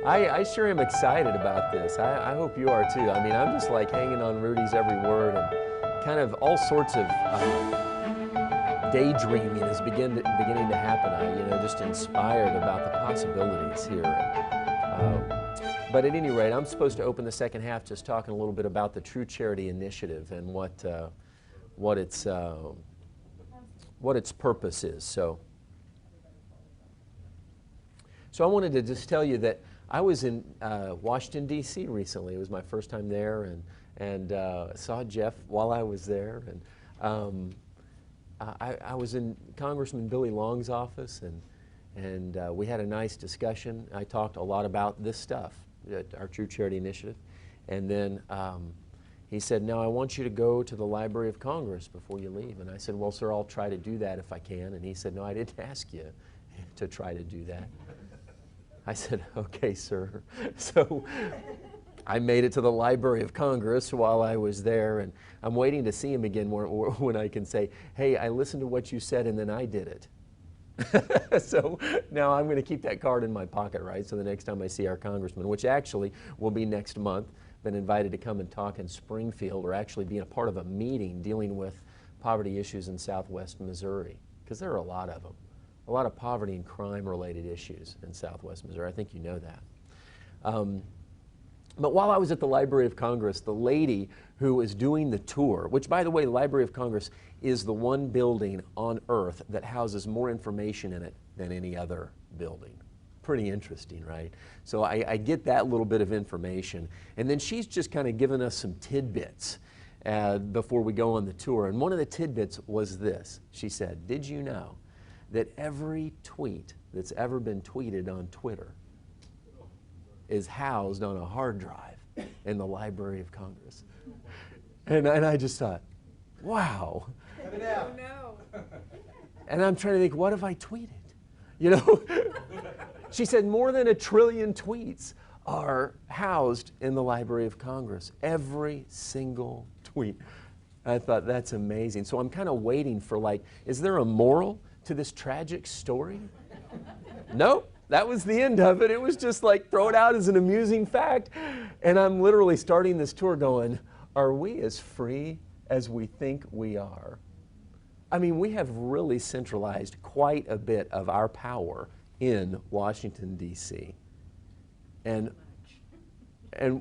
I sure am excited about this. I hope you are too. I mean, I'm just like hanging on Rudy's every word, and kind of all sorts of daydreaming is beginning to happen. Just inspired about the possibilities here. But at any rate, I'm supposed to open the second half just talking a little bit about the True Charity Initiative and what its purpose is. So I wanted to just tell you that I was in Washington, D.C. recently. It was my first time there, and saw Jeff while I was there. And I was in Congressman Billy Long's office, and we had a nice discussion. I talked a lot about this stuff, our True Charity Initiative. And then he said, "Now I want you to go to the Library of Congress before you leave." And I said, "Well, sir, I'll try to do that if I can." And he said, "No, I didn't ask you to try to do that." I said, "Okay, sir." So I made it to the Library of Congress while I was there, and I'm waiting to see him again when I can say, "Hey, I listened to what you said and then I did it." So now I'm going to keep that card in my pocket, right? So the next time I see our congressman, which actually will be next month, been invited to come and talk in Springfield, or actually being a part of a meeting dealing with poverty issues in Southwest Missouri, because there are a lot of them. A lot of poverty and crime related issues in Southwest Missouri. I think you know that. But while I was at the Library of Congress, the lady who was doing the tour, which by the way, the Library of Congress is the one building on earth that houses more information in it than any other building. Pretty interesting, right? So I get that little bit of information. And then she's just kind of given us some tidbits before we go on the tour. And one of the tidbits was this. She said, "Did you know that every tweet that's ever been tweeted on Twitter is housed on a hard drive in the Library of Congress?" And I just thought, wow. Oh, no. And I'm trying to think, what have I tweeted? You know? She said more than 1 trillion tweets are housed in the Library of Congress. Every single tweet. I thought, that's amazing. So I'm kind of waiting for, like, is there a moral to this tragic story? Nope. That was the end of it. It was just like, throw it out as an amusing fact. And I'm literally starting this tour going, are we as free as we think we are? I mean, we have really centralized quite a bit of our power in Washington, D.C. And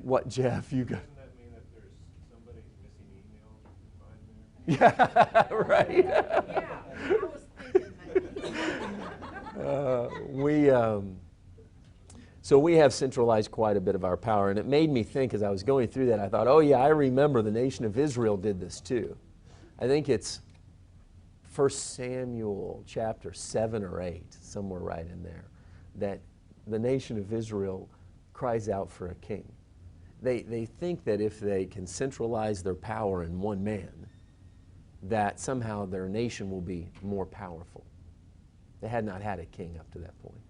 what, Jeff, you got? Doesn't that mean that there's somebody's missing emails you can find there? Yeah, right. Yeah, I was thinking that. So we have centralized quite a bit of our power, and it made me think as I was going through that, I thought, oh yeah, I remember the nation of Israel did this too. I think it's 1 Samuel chapter 7 or 8, somewhere right in there, that the nation of Israel cries out for a king. They think that if they can centralize their power in one man, that somehow their nation will be more powerful. They had not had a king up to that point.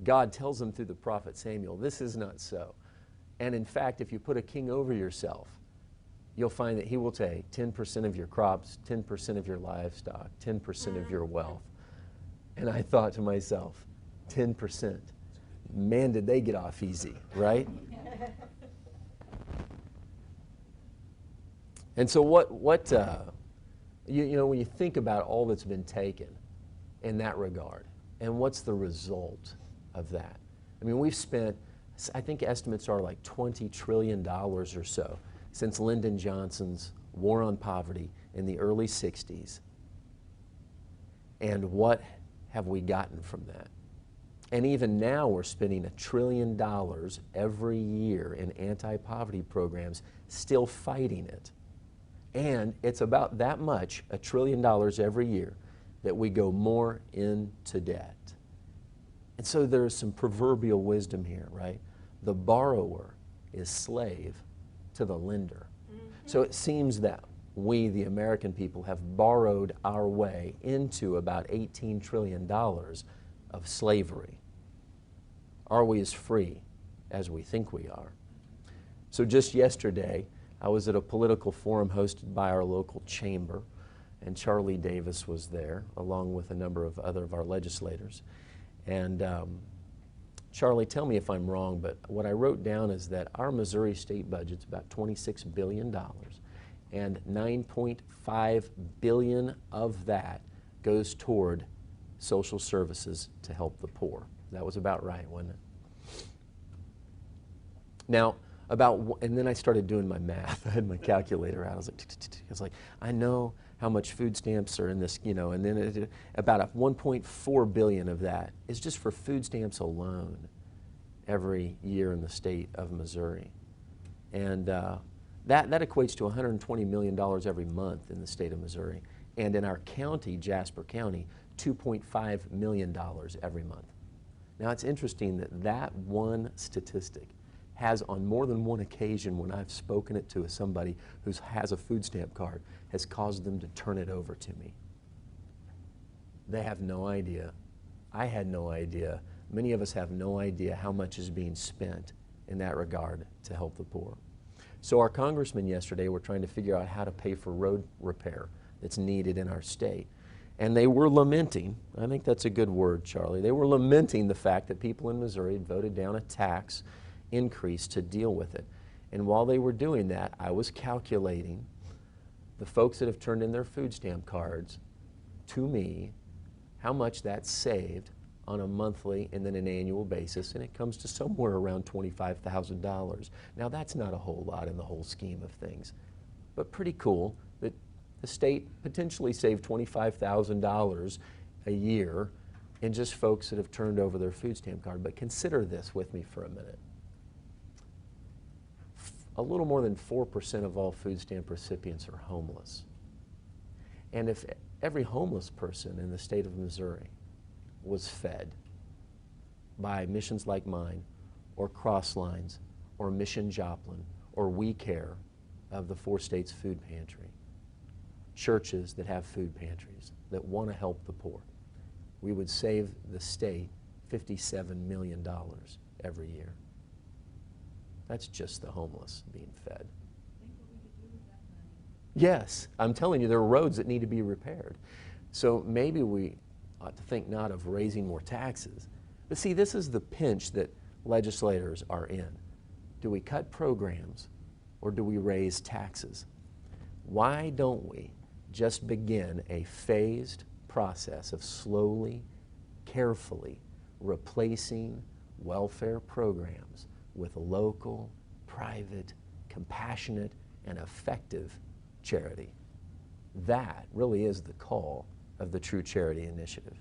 God tells them through the prophet Samuel, this is not so. And in fact, if you put a king over yourself, you'll find that he will take 10% of your crops, 10% of your livestock, 10% of your wealth. And I thought to myself, 10%. Man, did they get off easy, right? And so you know, when you think about all that's been taken in that regard, and what's the result of that? I mean, we've spent, I think estimates are like $20 trillion or so since Lyndon Johnson's War on Poverty in the early 60s. And what have we gotten from that? And even now we're spending $1 trillion every year in anti-poverty programs, still fighting it. And it's about that much, $1 trillion every year, that we go more into debt. And so there's some proverbial wisdom here, right? The borrower is slave to the lender. Mm-hmm. So it seems that we, the American people, have borrowed our way into about $18 trillion of slavery. Are we as free as we think we are? So just yesterday, I was at a political forum hosted by our local chamber, and Charlie Davis was there, along with a number of other of our legislators. And Charlie, tell me if I'm wrong, but what I wrote down is that our Missouri state budget's about $26 billion, and $9.5 billion of that goes toward social services to help the poor. That was about right, wasn't it? Now, and then I started doing my math. I had my calculator out. I was like, I know how much food stamps are in this, you know, and then about 1.4 billion of that is just for food stamps alone every year in the state of Missouri. And that equates to $120 million every month in the state of Missouri. And in our county, Jasper County, $2.5 million every month. Now it's interesting that that one statistic has, on more than one occasion when I've spoken it to somebody who has a food stamp card, has caused them to turn it over to me. They have no idea. I had no idea. Many of us have no idea how much is being spent in that regard to help the poor. So our congressmen yesterday were trying to figure out how to pay for road repair that's needed in our state. And they were lamenting, I think that's a good word, Charlie, they were lamenting the fact that people in Missouri had voted down a tax increase to deal with it. And while they were doing that, I was calculating the folks that have turned in their food stamp cards to me, how much that's saved on a monthly and then an annual basis, and it comes to somewhere around $25,000. Now that's not a whole lot in the whole scheme of things, but pretty cool that the state potentially saved $25,000 a year in just folks that have turned over their food stamp card. But consider this with me for a minute. A little more than 4% of all food stamp recipients are homeless. And if every homeless person in the state of Missouri was fed by missions like mine, or Crosslines, or Mission Joplin, or We Care of the 4 states food pantry, churches that have food pantries that want to help the poor, we would save the state $57 million every year. That's just the homeless being fed. Yes, I'm telling you, there are roads that need to be repaired. So maybe we ought to think not of raising more taxes. But see, this is the pinch that legislators are in. Do we cut programs or do we raise taxes? Why don't we just begin a phased process of slowly, carefully replacing welfare programs with local, private, compassionate, and effective charity? That really is the call of the True Charity Initiative.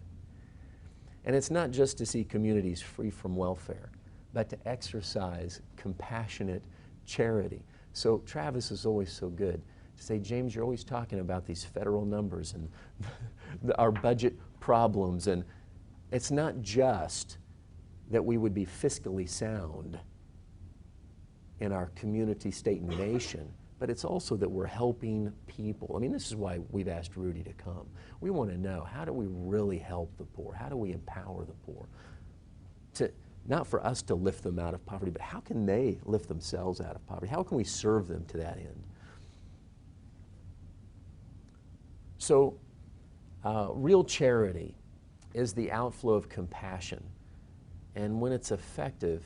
And it's not just to see communities free from welfare, but to exercise compassionate charity. So Travis is always so good to say, James, you're always talking about these federal numbers and our budget problems, and it's not just that we would be fiscally sound in our community, state, and nation, but it's also that we're helping people. I mean, this is why we've asked Rudy to come. We want to know, how do we really help the poor? How do we empower the poor? Not for us to lift them out of poverty, but how can they lift themselves out of poverty? How can we serve them to that end? So, real charity is the outflow of compassion. And when it's effective,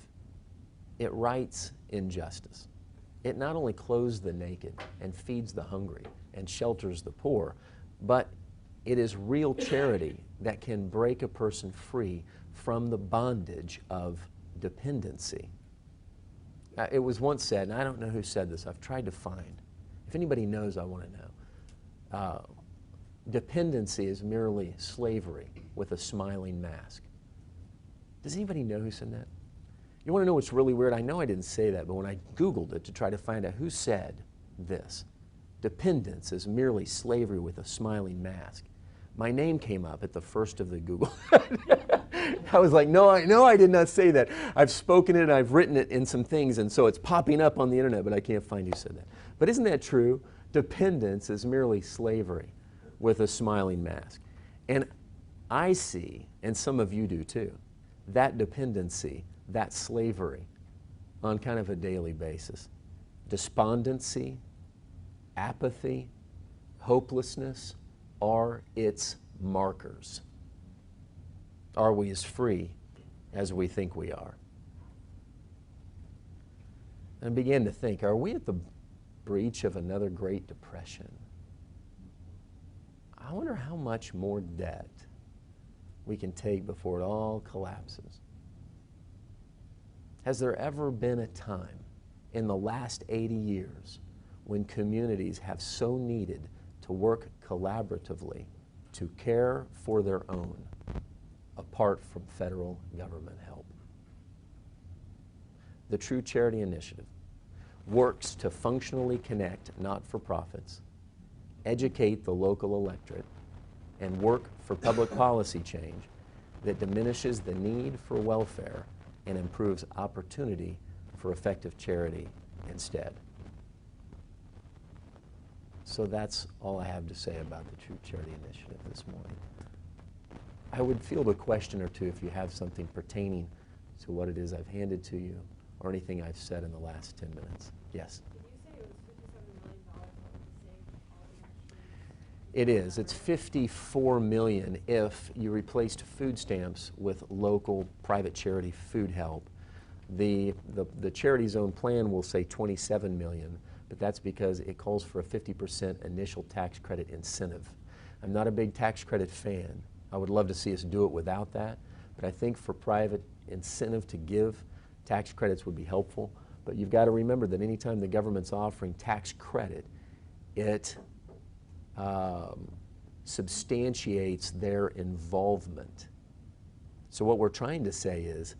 it rights injustice. It not only clothes the naked and feeds the hungry and shelters the poor, but it is real charity that can break a person free from the bondage of dependency. It was once said, and I don't know who said this, I've tried to find. If anybody knows, I want to know. Dependency is merely slavery with a smiling mask. Does anybody know who said that? You want to know what's really weird? I know I didn't say that, but when I Googled it to try to find out who said this, dependence is merely slavery with a smiling mask, my name came up at the first of the Google. I was like, no, I did not say that. I've spoken it, I've written it in some things, and so it's popping up on the internet, but I can't find who said that. But isn't that true? Dependence is merely slavery with a smiling mask. And I see, and some of you do too, that dependency, that slavery on kind of a daily basis. Despondency, apathy, hopelessness are its markers. Are we as free as we think we are? And I began to think, are we at the breach of another Great Depression? I wonder how much more debt we can take before it all collapses. Has there ever been a time in the last 80 years when communities have so needed to work collaboratively to care for their own apart from federal government help? The True Charity Initiative works to functionally connect not-for-profits, educate the local electorate, and work for public policy change that diminishes the need for welfare and improves opportunity for effective charity instead. So that's all I have to say about the True Charity Initiative this morning. I would field a question or two if you have something pertaining to what it is I've handed to you or anything I've said in the last 10 minutes. Yes? Did you say it was $57 million what we saved all the actions? It is. It's $54 million if you replaced food stamps with local private charity food help. The charity's own plan will say $27 million, but that's because it calls for a 50% initial tax credit incentive. I'm not a big tax credit fan. I would love to see us do it without that, but I think for private incentive to give, tax credits would be helpful. But you've got to remember that anytime the government's offering tax credit, it substantiates their involvement. So what we're trying to say is,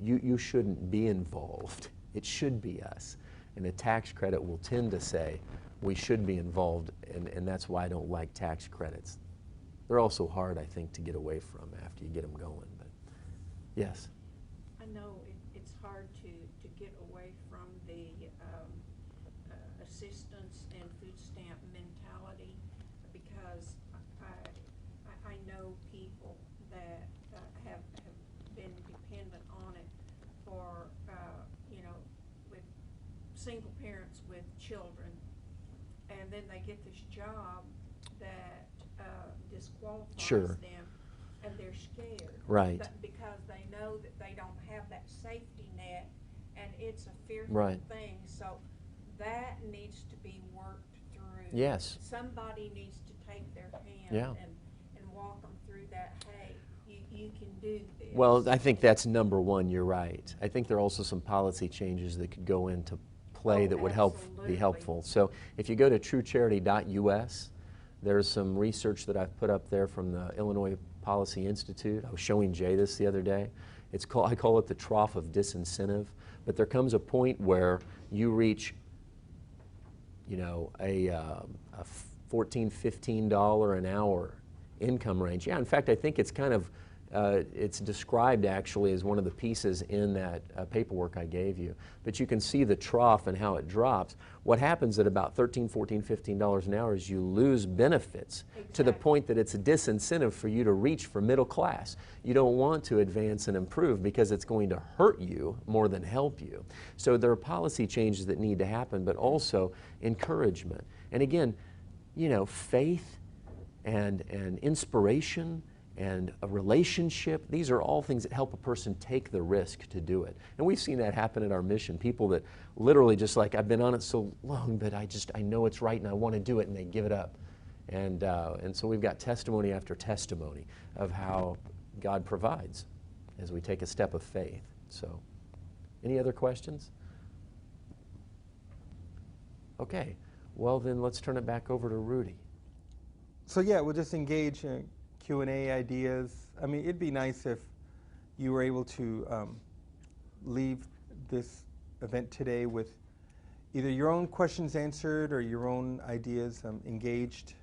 you shouldn't be involved. It should be us. And a tax credit will tend to say, we should be involved, and that's why I don't like tax credits. They're also hard, I think, to get away from after you get them going. But yes? I know it's hard to get away from the assistance and food stamp mentality, because I know people that have been dependent on it for, with single parents with children, and then they get this job that disqualifies Sure. them, and they're scared. Right. Because they know that they don't have that safety net, and it's a fearful Right. thing. So that needs to be worked through. Yes. Somebody needs to take their hand Yeah. and walk them through that. Hey, you can do this. Well, I think that's number one. You're right. I think there are also some policy changes that could go into play Oh, that would be absolutely. helpful. So if you go to truecharity.us, there's some research that I've put up there from the Illinois Policy Institute. I was showing Jay this the other day. I call it the trough of disincentive. But there comes a point where you reach, a $14, $15 an hour income range. Yeah, in fact, I think it's kind of, it's described actually as one of the pieces in that paperwork I gave you. But you can see the trough and how it drops. What happens at about $13, $14, $15 an hour is you lose benefits to the point that it's a disincentive for you to reach for middle class. You don't want to advance and improve because it's going to hurt you more than help you. So there are policy changes that need to happen, but also encouragement. And again, faith and inspiration and a relationship, these are all things that help a person take the risk to do it. And we've seen that happen at our mission. People that literally just like, I've been on it so long, but I know it's right and I want to do it, and they give it up. And so we've got testimony after testimony of how God provides as we take a step of faith. So, any other questions? Okay, well then let's turn it back over to Rudy. So yeah, we'll just engage in Q&A ideas. I mean, it'd be nice if you were able to leave this event today with either your own questions answered or your own ideas engaged,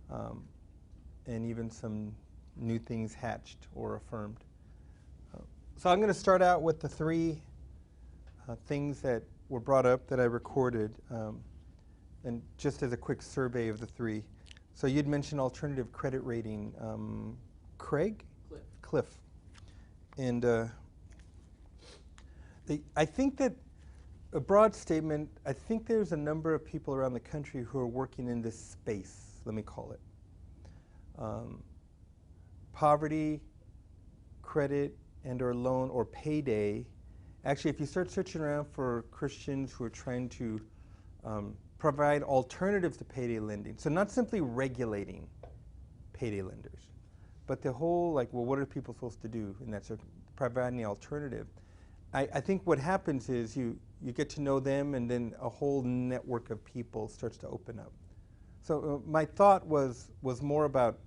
and even some new things hatched or affirmed. So I'm going to start out with the three things that were brought up that I recorded, and just as a quick survey of the three. So you'd mentioned alternative credit rating. Craig? Cliff. And I think that a broad statement, I think there's a number of people around the country who are working in this space, let me call it. Poverty, credit, and or loan or payday Actually, if you start searching around for Christians who are trying to provide alternatives to payday lending, so not simply regulating payday lenders, but the whole, like, well, what are people supposed to do in that circumstance? Providing the alternative. I think what happens is you get to know them, and then a whole network of people starts to open up. So my thought was more about,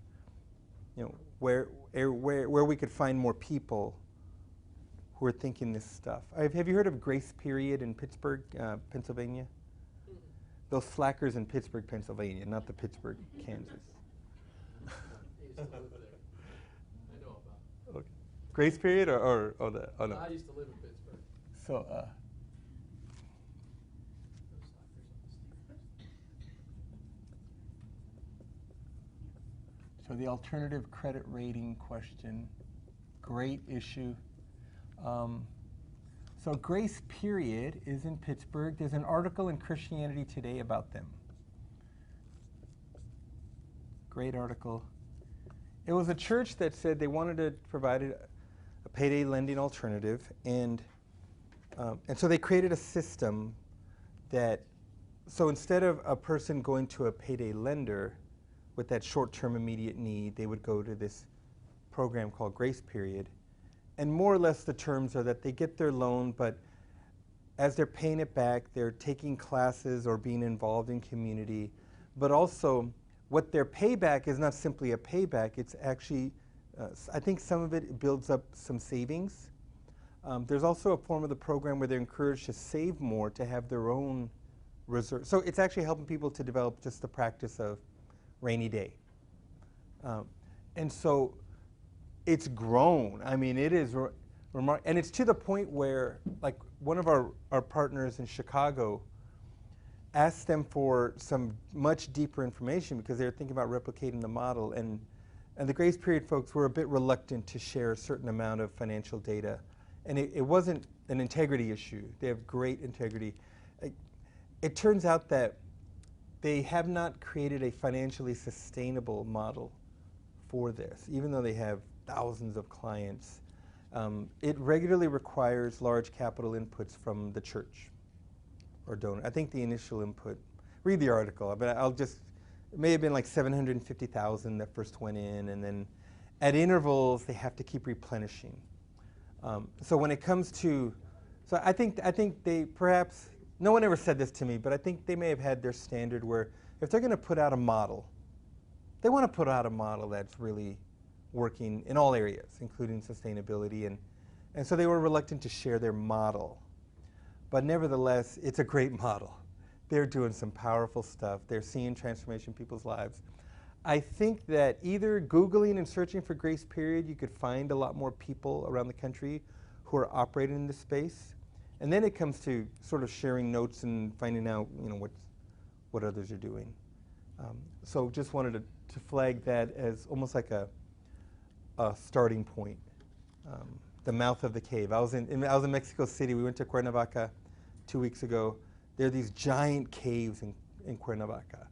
where we could find more people who are thinking this stuff. Have you heard of Grace Period in Pittsburgh, Pennsylvania? Mm-hmm. Those slackers in Pittsburgh, Pennsylvania, not the Pittsburgh, Kansas. I used to live there. I know about it. Okay. Grace Period or no? I used to live in Pittsburgh. So, so the alternative credit rating question, great issue. So Grace Period is in Pittsburgh. There's an article in Christianity Today about them. Great article. It was a church that said they wanted to provide a payday lending alternative, and so they created a system that, so instead of a person going to a payday lender with that short-term immediate need, they would go to this program called Grace Period. And more or less the terms are that they get their loan, but as they're paying it back, they're taking classes or being involved in community. But also, what their payback is not simply a payback, it's actually, I think some of it builds up some savings. There's also a form of the program where they're encouraged to save more to have their own reserve. So it's actually helping people to develop just the practice of rainy day. And so it's grown. I mean, it is remarkable. And it's to the point where, like, one of our partners in Chicago asked them for some much deeper information because they were thinking about replicating the model. And the Grace Period folks were a bit reluctant to share a certain amount of financial data. And it wasn't an integrity issue. They have great integrity. It turns out that they have not created a financially sustainable model for this, even though they have thousands of clients. It regularly requires large capital inputs from the church or donor. I think the initial input, read the article, but it may have been like 750,000 that first went in, and then at intervals they have to keep replenishing. So when it comes to, so I think they perhaps, no one ever said this to me, but I think they may have had their standard where if they're going to put out a model, they want to put out a model that's really working in all areas, including sustainability, and so they were reluctant to share their model. But nevertheless, it's a great model. They're doing some powerful stuff. They're seeing transformation in people's lives. I think that either Googling and searching for Grace Period, you could find a lot more people around the country who are operating in this space. And then it comes to sort of sharing notes and finding out, what others are doing. So just wanted to flag that as almost like a starting point. The mouth of the cave. I was in Mexico City. We went to Cuernavaca 2 weeks ago. There are these giant caves in Cuernavaca.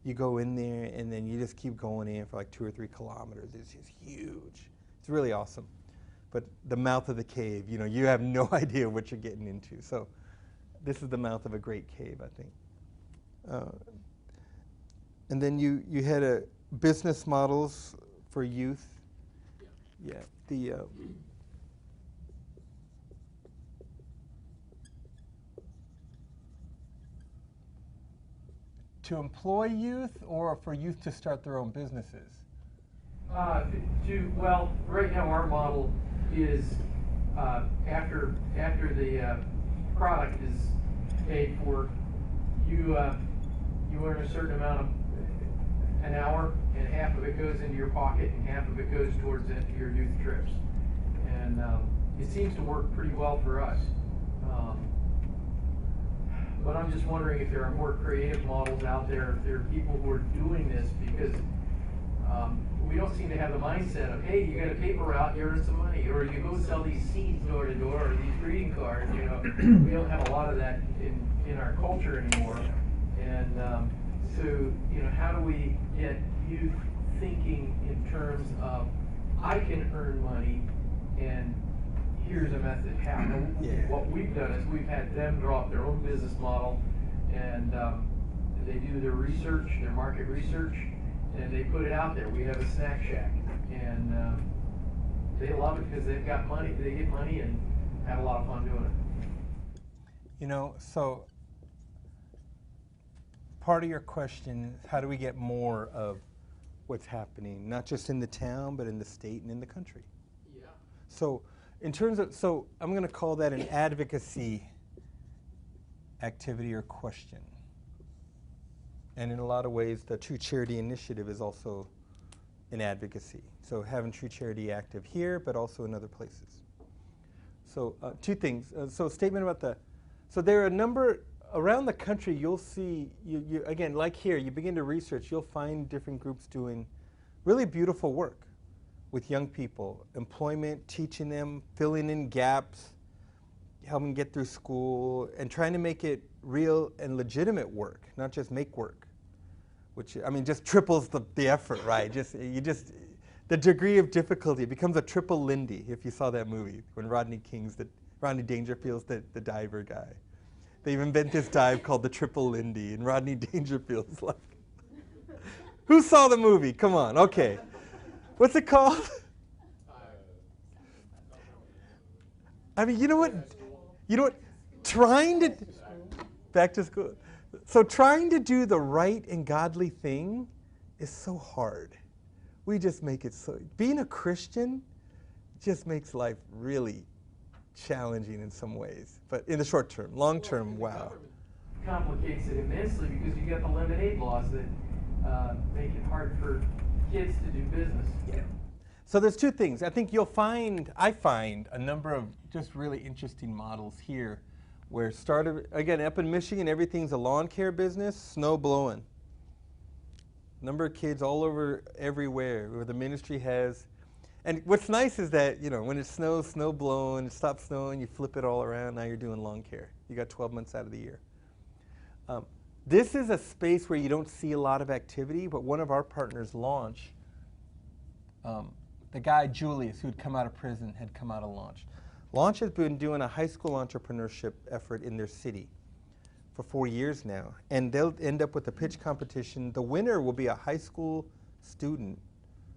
You go in there, and then you just keep going in for like 2 or 3 kilometers. It's just huge. It's really awesome. But the mouth of the cave, you have no idea what you're getting into. So this is the mouth of a great cave, I think. And then you had a business models for youth. Yeah. To employ youth or for youth to start their own businesses? Well, right now our model is after the product is paid for, you earn a certain amount an hour, and half of it goes into your pocket and half of it goes towards your youth trips. And it seems to work pretty well for us. But I'm just wondering if there are more creative models out there, if there are people who are doing this, because we don't seem to have the mindset of, hey, you got a paper route, you earn some money, or you go sell these seeds door to door, or these greeting cards. We don't have a lot of that in our culture anymore. And so, how do we get youth thinking in terms of, I can earn money, and here's a method how. Now, Yeah. what we've done is we've had them draw up their own business model, and they do their research, their market research, and they put it out there. We have a snack shack, and they love it because they've got money. They get money and have a lot of fun doing it. You know, so part of your question is how do we get more of what's happening, not just in the town, but in the state and in the country? Yeah. So in terms of, so I'm going to call that an advocacy activity or question. And in a lot of ways, the True Charity Initiative is also an advocacy. So having True Charity active here, but also in other places. So two things. So statement about the, so there are a number, around the country you'll see, you again, like here, you begin to research, you'll find different groups doing really beautiful work with young people, employment, teaching them, filling in gaps, helping get through school, and trying to make it real and legitimate work, not just make work. Which, I mean, just triples the effort, right? The degree of difficulty, it becomes a triple Lindy, if you saw that movie, when Rodney Dangerfield's the diver guy. They've invented this dive called the triple Lindy, and Rodney Dangerfield's like, who saw the movie? Come on, okay. What's it called? I mean, you know what? Back to school. So trying to do the right and godly thing is so hard. We just make it so, being a Christian just makes life really challenging in some ways. But in the short term, long term, wow. Complicates it immensely because you get the lemonade laws that make it hard for kids to do business. Yeah. So there's two things. I think I find a number of just really interesting models here where again, up in Michigan, everything's a lawn care business, snow blowing. Number of kids all over everywhere where the ministry has, and what's nice is that, you know, when it snows, snow blowing, it stops snowing, you flip it all around, now you're doing lawn care. You got 12 months out of the year. This is a space where you don't see a lot of activity, but one of our partners, Launch, the guy Julius, who had come out of prison, had come out of Launch. Launch has been doing a high school entrepreneurship effort in their city for 4 years now, and they'll end up with a pitch competition. The winner will be a high school student,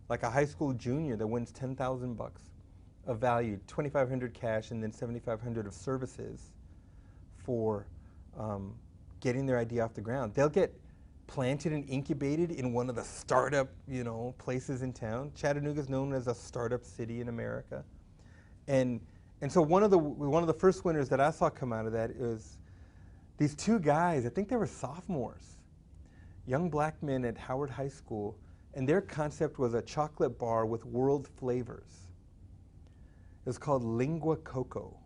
like a high school junior that wins $10,000 of value, $2,500 cash, and then $7,500 of services for getting their idea off the ground. They'll get planted and incubated in one of the startup, places in town. Chattanooga is known as a startup city in America, and so one of the first winners that I saw come out of that is these two guys. I think they were sophomores, young black men at Howard High School, and their concept was a chocolate bar with world flavors. It was called Lingua Coco.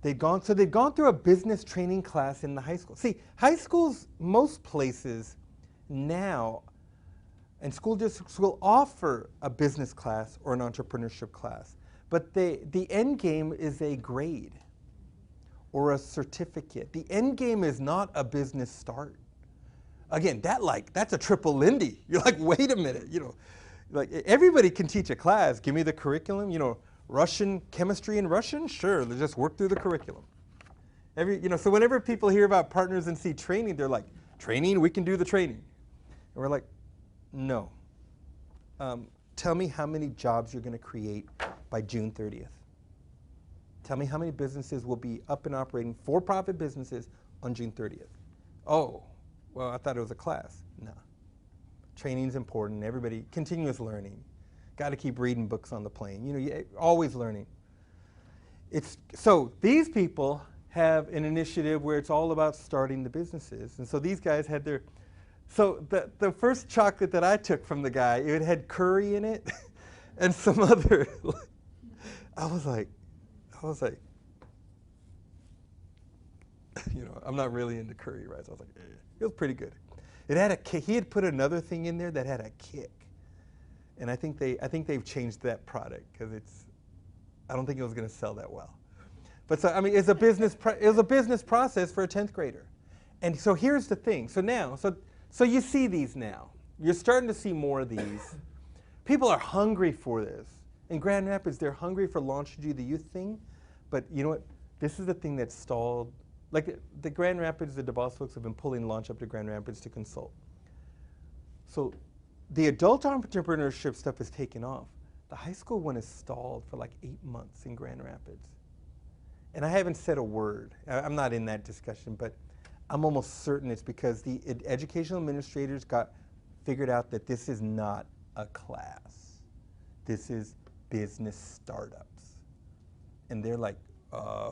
They'd gone through a business training class in the high school. See, high schools, most places now, and school districts will offer a business class or an entrepreneurship class. But the end game is a grade or a certificate. The end game is not a business start. Again, that's a triple Lindy. You're like, wait a minute, like everybody can teach a class. Give me the curriculum, Russian, chemistry in Russian? Sure, let's just work through the curriculum. So whenever people hear about Partners in C training, they're like, training, we can do the training. And we're like, no. Tell me how many jobs you're going to create by June 30th. Tell me how many businesses will be up and operating, for-profit businesses, on June 30th. Oh, well, I thought it was a class. No. Training's important. Everybody, continuous learning. Got to keep reading books on the plane. Always learning. So these people have an initiative where it's all about starting the businesses. And so these guys had so the first chocolate that I took from the guy, it had curry in it and some other, I was like, I'm not really into curry rice. I was like, it was pretty good. It had a kick. He had put another thing in there that had a kick. And I think they've changed that product because I don't think it was going to sell that well. But so, I mean, it was a business process for a 10th grader. And so here's the thing. So you see these now. You're starting to see more of these. People are hungry for this. In Grand Rapids, they're hungry for launch to do the youth thing, but you know what? This is the thing that stalled. Like the Grand Rapids, the DeVos folks have been pulling launch up to Grand Rapids to consult. So the adult entrepreneurship stuff is taking off. The high school one is stalled for like 8 months in Grand Rapids. And I haven't said a word. I'm not in that discussion, but I'm almost certain it's because the educational administrators figured out that this is not a class. This is business startups. And they're like,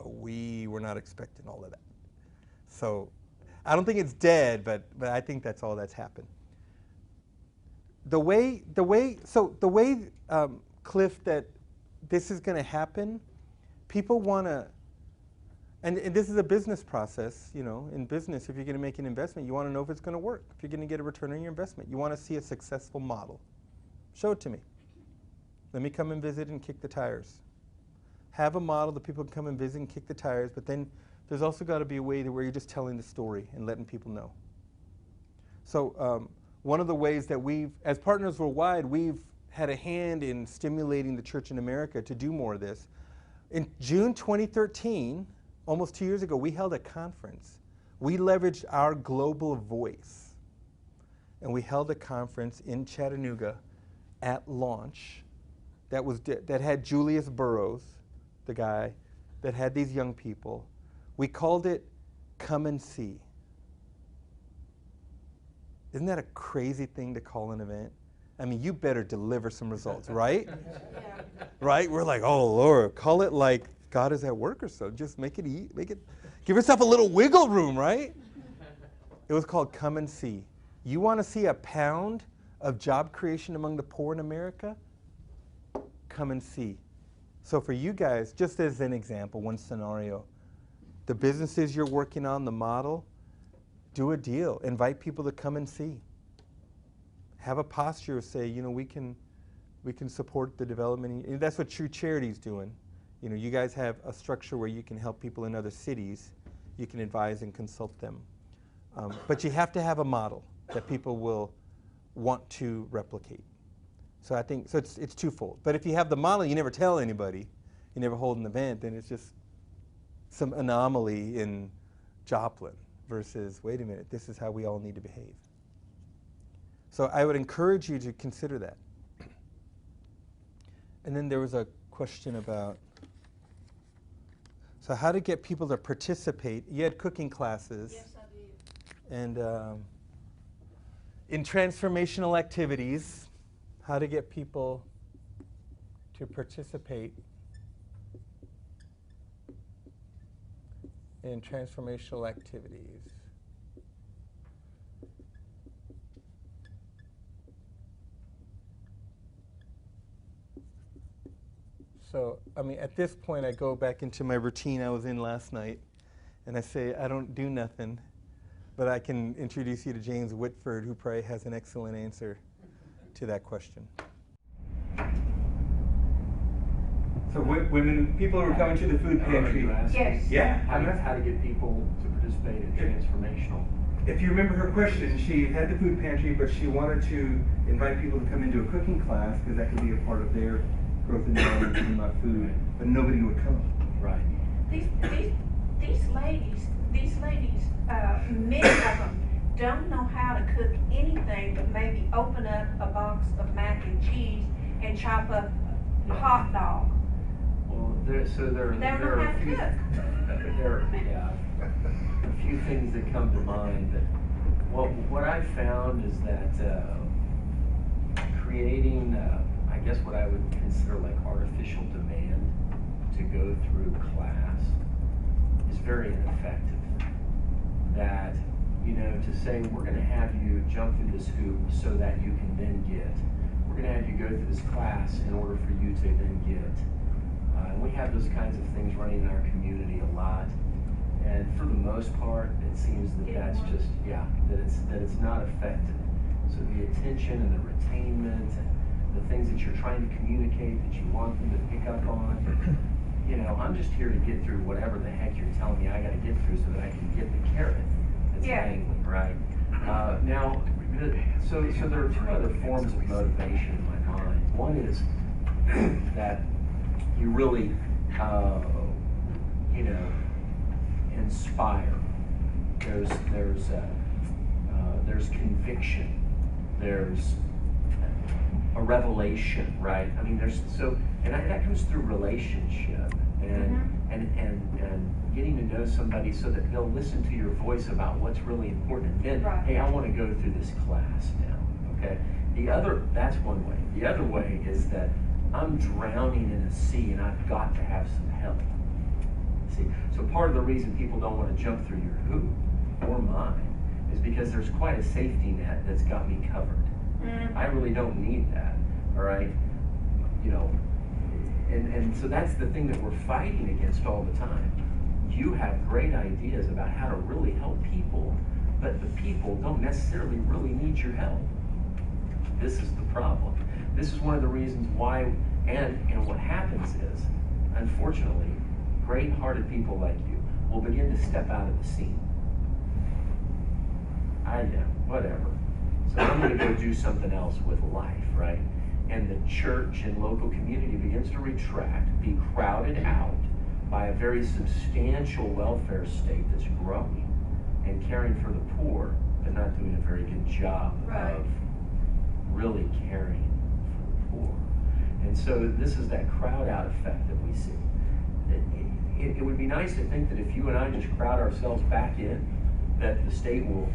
we were not expecting all of that. So I don't think it's dead, but I think that's all that's happened. The way, Cliff, that this is going to happen, people want to, and this is a business process, you know, in business, if you're going to make an investment, you want to know if it's going to work. If you're going to get a return on your investment, you want to see a successful model. Show it to me. Let me come and visit and kick the tires. Have a model that people can come and visit and kick the tires, but then there's also got to be a way where you're just telling the story and letting people know. So one of the ways that as Partners Worldwide, we've had a hand in stimulating the church in America to do more of this. In June 2013, almost 2 years ago, we held a conference. We leveraged our global voice, and we held a conference in Chattanooga at launch that had Julius Burrows, the guy that had these young people. We called it Come and See. Isn't that a crazy thing to call an event? I mean, you better deliver some results, right? Yeah. Right? We're like, oh, Lord, call it like God is at work or so. Just make it, give yourself a little wiggle room, right? It was called Come and See. You want to see a pound of job creation among the poor in America? Come and see. So for you guys, just as an example, one scenario, the businesses you're working on, the model, do a deal. Invite people to come and see. Have a posture of say, you know, we can support the development. And that's what True Charity's doing. You know, you guys have a structure where you can help people in other cities. You can advise and consult them. But you have to have a model that people will want to replicate. So I think, so it's twofold. But if you have the model, you never tell anybody, you never hold an event, then it's just some anomaly in Joplin versus, wait a minute, this is how we all need to behave. So I would encourage you to consider that. And then there was a question about, so how to get people to participate. You had cooking classes. Yes, I did. And in transformational activities, how to get people to participate in transformational activities. So, I mean, at this point, I go back into my routine I was in last night, and I say, I don't do nothing, but I can introduce you to James Whitford, who probably has an excellent answer to that question. So when people were coming to the food pantry, Yes. yeah, How to get people to participate in transformational. if you remember her question, she had the food pantry, but she wanted to invite people to come into a cooking class because that could be a part of their growth and development about food, but nobody would come. Right. These ladies, many of them don't know how to cook anything but maybe open up a box of mac and cheese and chop up a hot dog. Well, there They are don't know a how to few, cook. a few things that come to mind. That what I found is that creating, I guess what I would consider like artificial demand to go through class is very ineffective. That, you know, to say we're going to have you jump through this hoop so that you can then get. We're going to have you go through this class in order for you to then get. And we have those kinds of things running in our community a lot. And for the most part, it seems that that's just, that it's not effective. So the attention and the retainment and the things that you're trying to communicate that you want them to pick up on, you know, I'm just here to get through whatever the heck you're telling me I got to get through so that I can get the carrot that's dangling, right? Now, so there are two other forms of motivation in my mind. One is that you really, you know, inspire. There's conviction. There's a revelation, right? I mean, that comes through relationship and getting to know somebody so that they'll listen to your voice about what's really important. And then, Right. hey, I want to go through this class now, okay? That's one way. The other way is that I'm drowning in a sea and I've got to have some help. See, so part of the reason people don't want to jump through your hoop or mine is because there's quite a safety net that's got me covered. I really don't need that, all right? You know, and so that's the thing that we're fighting against all the time. You have great ideas about how to really help people, but the people don't necessarily really need your help. This is the problem. This is one of the reasons why, and what happens is, unfortunately, great-hearted people like you will begin to step out of the scene. Whatever. So I'm going to go do something else with life, right? And the church and local community begins to retract, be crowded out by a very substantial welfare state that's growing and caring for the poor, but not doing a very good job of really caring for the poor. And so this is that crowd out effect that we see. It would be nice to think that if you and I just crowd ourselves back in, that the state will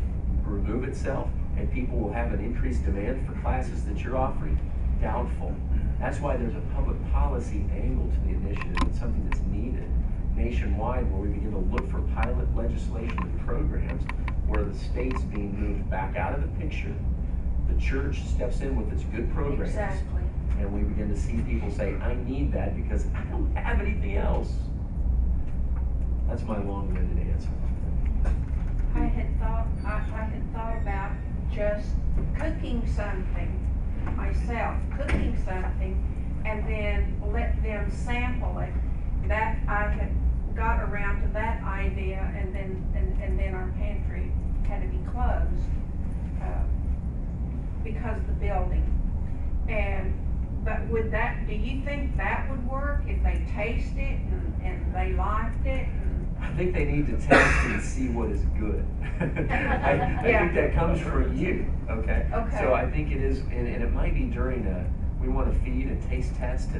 remove itself and people will have an increased demand for classes that you're offering. Doubtful. That's why there's a public policy angle to the initiative. It's something that's needed nationwide, where we begin to look for pilot legislation and programs where the state's being moved back out of the picture. The church steps in with its good programs. Exactly. And we begin to see people say, I need that because I don't have anything else. That's my long-winded answer. I had thought about just cooking something myself, and then let them sample it. That I had got around to that idea, and then our pantry had to be closed because of the building. But do you think that would work if they taste it and they liked it? I think they need to taste it and see what is good. I think that comes from you, okay? So I think it is, and it might be during we want to feed and taste test,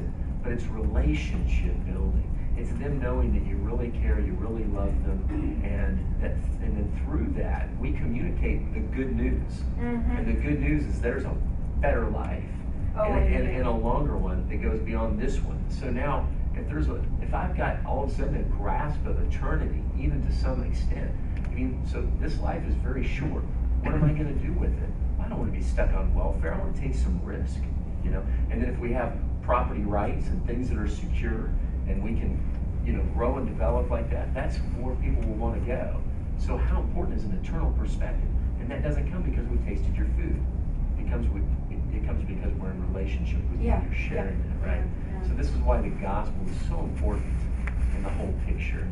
but it's relationship building. It's them knowing that you really care, you really love them, and then through that, we communicate the good news. And the good news is there's a better life, and a longer one that goes beyond this one. So now, if I've got all of a sudden a grasp of eternity, even to some extent, I mean, so this life is very short. What am I going to do with it? I don't want to be stuck on welfare. I want to take some risk, you know. And then if we have property rights and things that are secure, and we can, you know, grow and develop like that, that's where people will want to go. So how important is an eternal perspective? And that doesn't come because we tasted your food. It comes because we're in relationship with you. You're sharing it, right? So this is why the gospel is so important in the whole picture.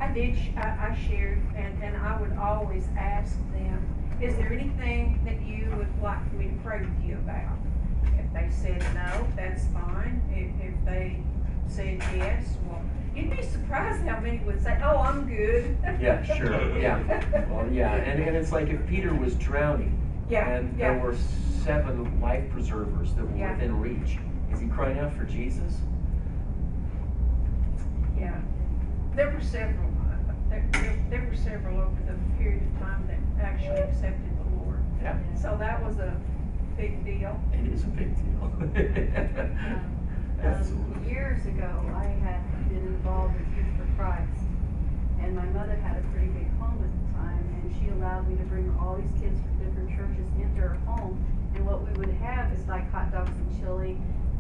I shared, and I would always ask them, is there anything that you would like me to pray with you about? If they said no, that's fine. If they said yes, well, you'd be surprised how many would say, oh, I'm good. Yeah, sure, yeah. Well, yeah, and it's like if Peter was drowning, and there were 7 life preservers that were within reach, is he crying out for Jesus? Yeah. There were several. There were several over the period of time that actually accepted the Lord. Yeah. So that was a big deal. It is a big deal. Absolutely. Years ago, I had been involved with Youth for Christ, and my mother had a pretty big home at the time, and she allowed me to bring all these kids from different churches into her home, and what we would have is like hot dogs and chili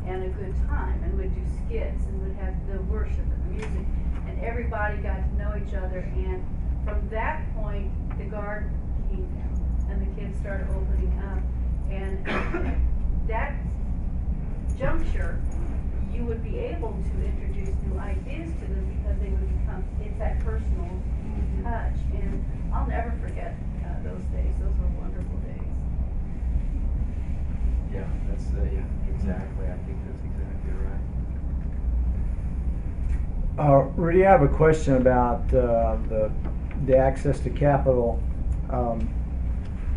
and a good time, and we'd do skits, and we'd have the worship and the music, and everybody got to know each other, and from that point, the guard came down, and the kids started opening up, and that juncture, you would be able to introduce new ideas to them because they would become, it's that personal touch, and I'll never forget those days. Those were wonderful days. Yeah, that's Exactly. I think that's exactly right. Rudy, I have a question about the access to capital.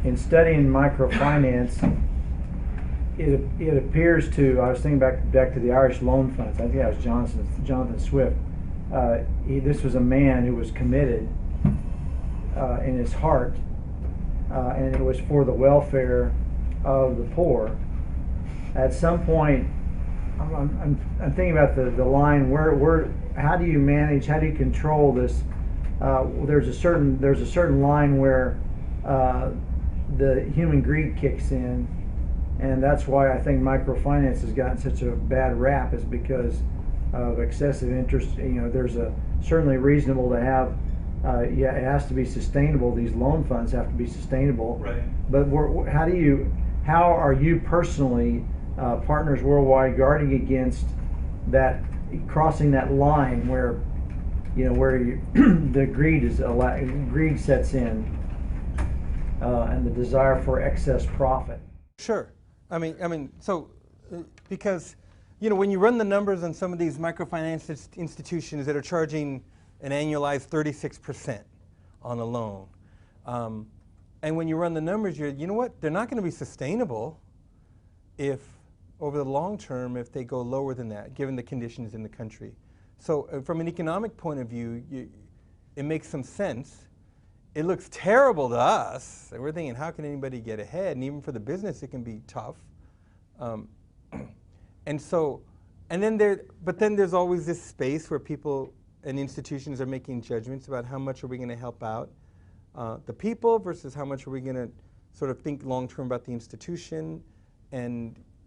In studying microfinance, it appears to, I was thinking back to the Irish loan funds. I think that was Jonathan Swift. This was a man who was committed in his heart, and it was for the welfare of the poor. At some point, I'm thinking about the line where how do you manage, how do you control this? There's a certain line where the human greed kicks in, and that's why I think microfinance has gotten such a bad rap, is because of excessive interest. There's certainly reasonable to have. It has to be sustainable. These loan funds have to be sustainable. Right. But how are you personally, Partners Worldwide, guarding against that, crossing that line where the greed sets in, and the desire for excess profit? Sure. Because when you run the numbers on some of these microfinance institutions that are charging an annualized 36% on a loan, and when you run the numbers, they're not going to be sustainable if over the long term if they go lower than that, given the conditions in the country. So from an economic point of view, it makes some sense. It looks terrible to us, and we're thinking, how can anybody get ahead? And even for the business, it can be tough. But then there's always this space where people and institutions are making judgments about how much are we going to help out the people versus how much are we going to sort of think long-term about the institution.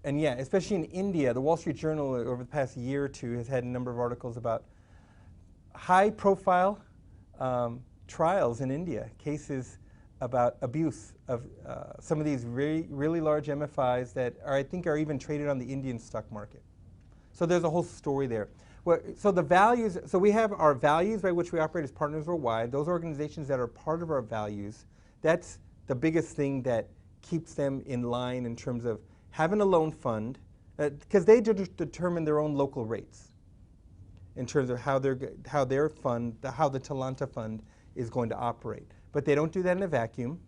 And yeah, especially in India, the Wall Street Journal over the past year or two has had a number of articles about high-profile trials in India, cases about abuse of some of these really large MFIs that I think are even traded on the Indian stock market. So there's a whole story there. So the values, so we have our values by which we operate as Partners Worldwide. Those organizations that are part of our values, that's the biggest thing that keeps them in line in terms of having a loan fund, because they determine their own local rates in terms of how the Talanta fund is going to operate. But they don't do that in a vacuum.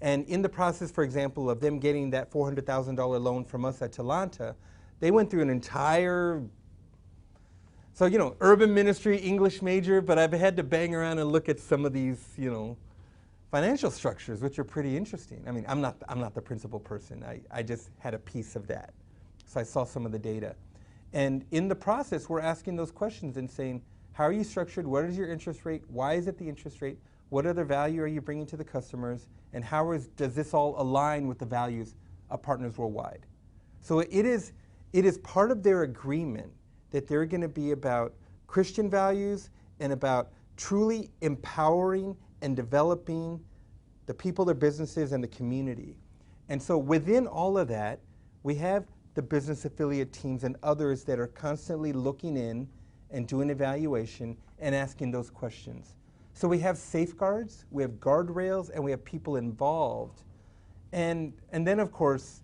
And in the process, for example, of them getting that $400,000 loan from us at Talanta, they went through an entire, urban ministry, English major, but I've had to bang around and look at some of these, financial structures, which are pretty interesting. I mean, I'm not the principal person. I just had a piece of that. So I saw some of the data. And in the process, we're asking those questions and saying, how are you structured? What is your interest rate? Why is it the interest rate? What other value are you bringing to the customers? And does this all align with the values of Partners Worldwide? So it is part of their agreement that they're going to be about Christian values and about truly empowering and developing the people, their businesses, and the community. And so within all of that, we have the business affiliate teams and others that are constantly looking in and doing evaluation and asking those questions. So we have safeguards, we have guardrails, and we have people involved. And then, of course,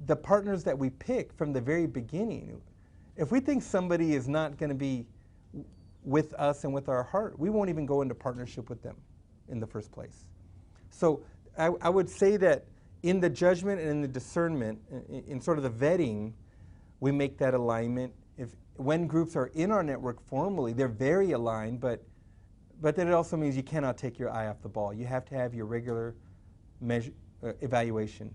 the partners that we pick from the very beginning. If we think somebody is not going to be with us and with our heart, we won't even go into partnership with them in the first place. So I would say that in the judgment and in the discernment, in sort of the vetting, we make that alignment. When groups are in our network formally, they're very aligned, but then it also means you cannot take your eye off the ball. You have to have your regular evaluation.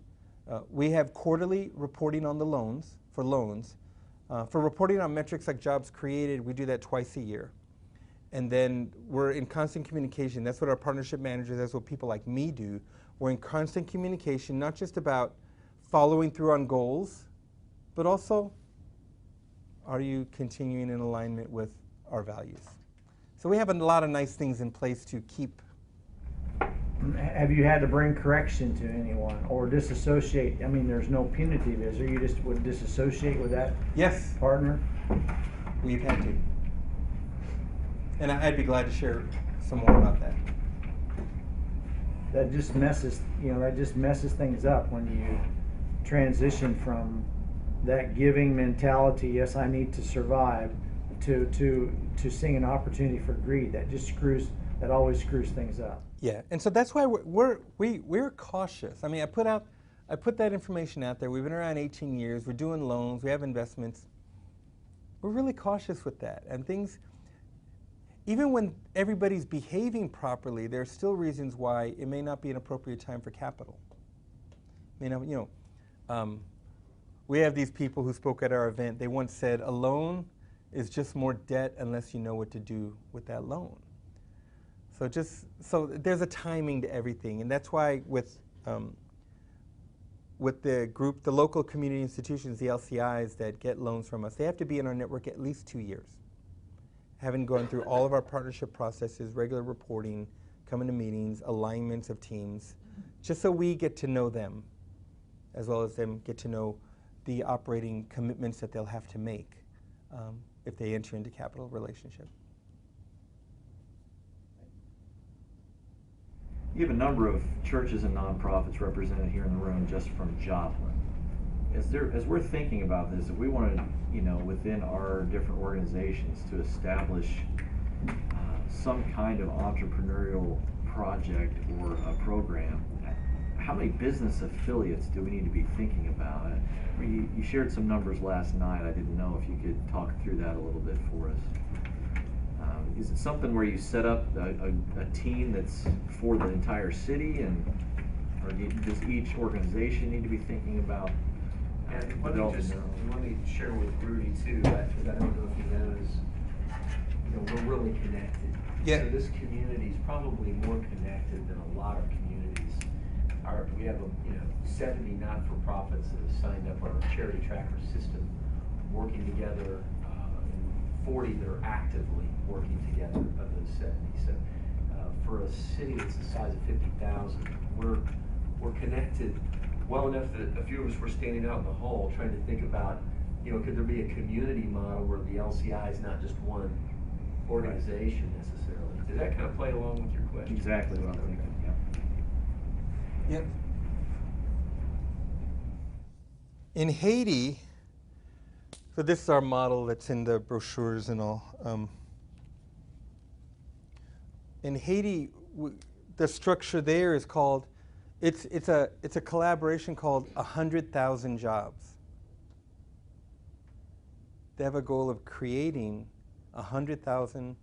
We have quarterly reporting on the loans. For reporting on metrics like jobs created, we do that twice a year. And then we're in constant communication. That's what our partnership managers, that's what people like me do. We're in constant communication, not just about following through on goals, but also, are you continuing in alignment with our values? So we have a lot of nice things in place to keep. Have you had to bring correction to anyone or disassociate? I mean, there's no punitive, is there? You just would disassociate with that Yes, partner? we've had to. And I'd be glad to share some more about that. That just messes things up when you transition from that giving mentality, yes, I need to survive, to seeing an opportunity for greed. That always screws things up. Yeah, and so that's why we're cautious. I mean, I put that information out there. We've been around 18 years. We're doing loans. We have investments. We're really cautious with that. And things, even when everybody's behaving properly, there are still reasons why it may not be an appropriate time for capital. I mean, we have these people who spoke at our event. They once said, a loan is just more debt unless you know what to do with that loan. So there's a timing to everything, and that's why with the group, the local community institutions, the LCIs that get loans from us, they have to be in our network at least 2 years, having gone through all of our partnership processes, regular reporting, coming to meetings, alignments of teams, just so we get to know them, as well as them get to know the operating commitments that they'll have to make if they enter into capital relationship. You have a number of churches and nonprofits represented here in the room just from Joplin. As we're thinking about this, if we wanted, within our different organizations to establish some kind of entrepreneurial project or a program, how many business affiliates do we need to be thinking about? You shared some numbers last night. I didn't know if you could talk through that a little bit for us. Is it something where you set up a team that's for the entire city, or does each organization need to be thinking about developing their own? Let me share with Rudy too, because I don't know if he knows, we're really connected. Yeah. So this community is probably more connected than a lot of communities. We have 70 not-for-profits that have signed up our charity tracker system, working together, and 40 that are actively working together of those 70. So for a city that's the size of 50,000, we're connected well enough that a few of us were standing out in the hall trying to think about, could there be a community model where the LCI is not just one organization necessarily? Did that kind of play along with your question? Exactly what I'm thinking. Yeah. Yep. In Haiti, so this is our model that's in the brochures and all. In Haiti, the structure there is called, it's a collaboration called 100,000 Jobs. They have a goal of creating 100,000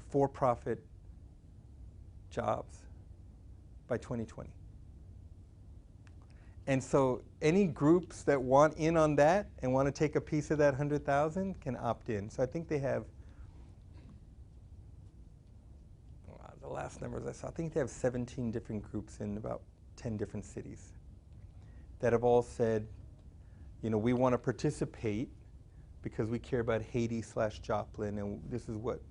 for-profit jobs by 2020. And so any groups that want in on that and want to take a piece of that 100,000 can opt in. So I think they have, the last numbers I saw, I think they have 17 different groups in about 10 different cities that have all said, we want to participate because we care about Haiti/Joplin, and this is what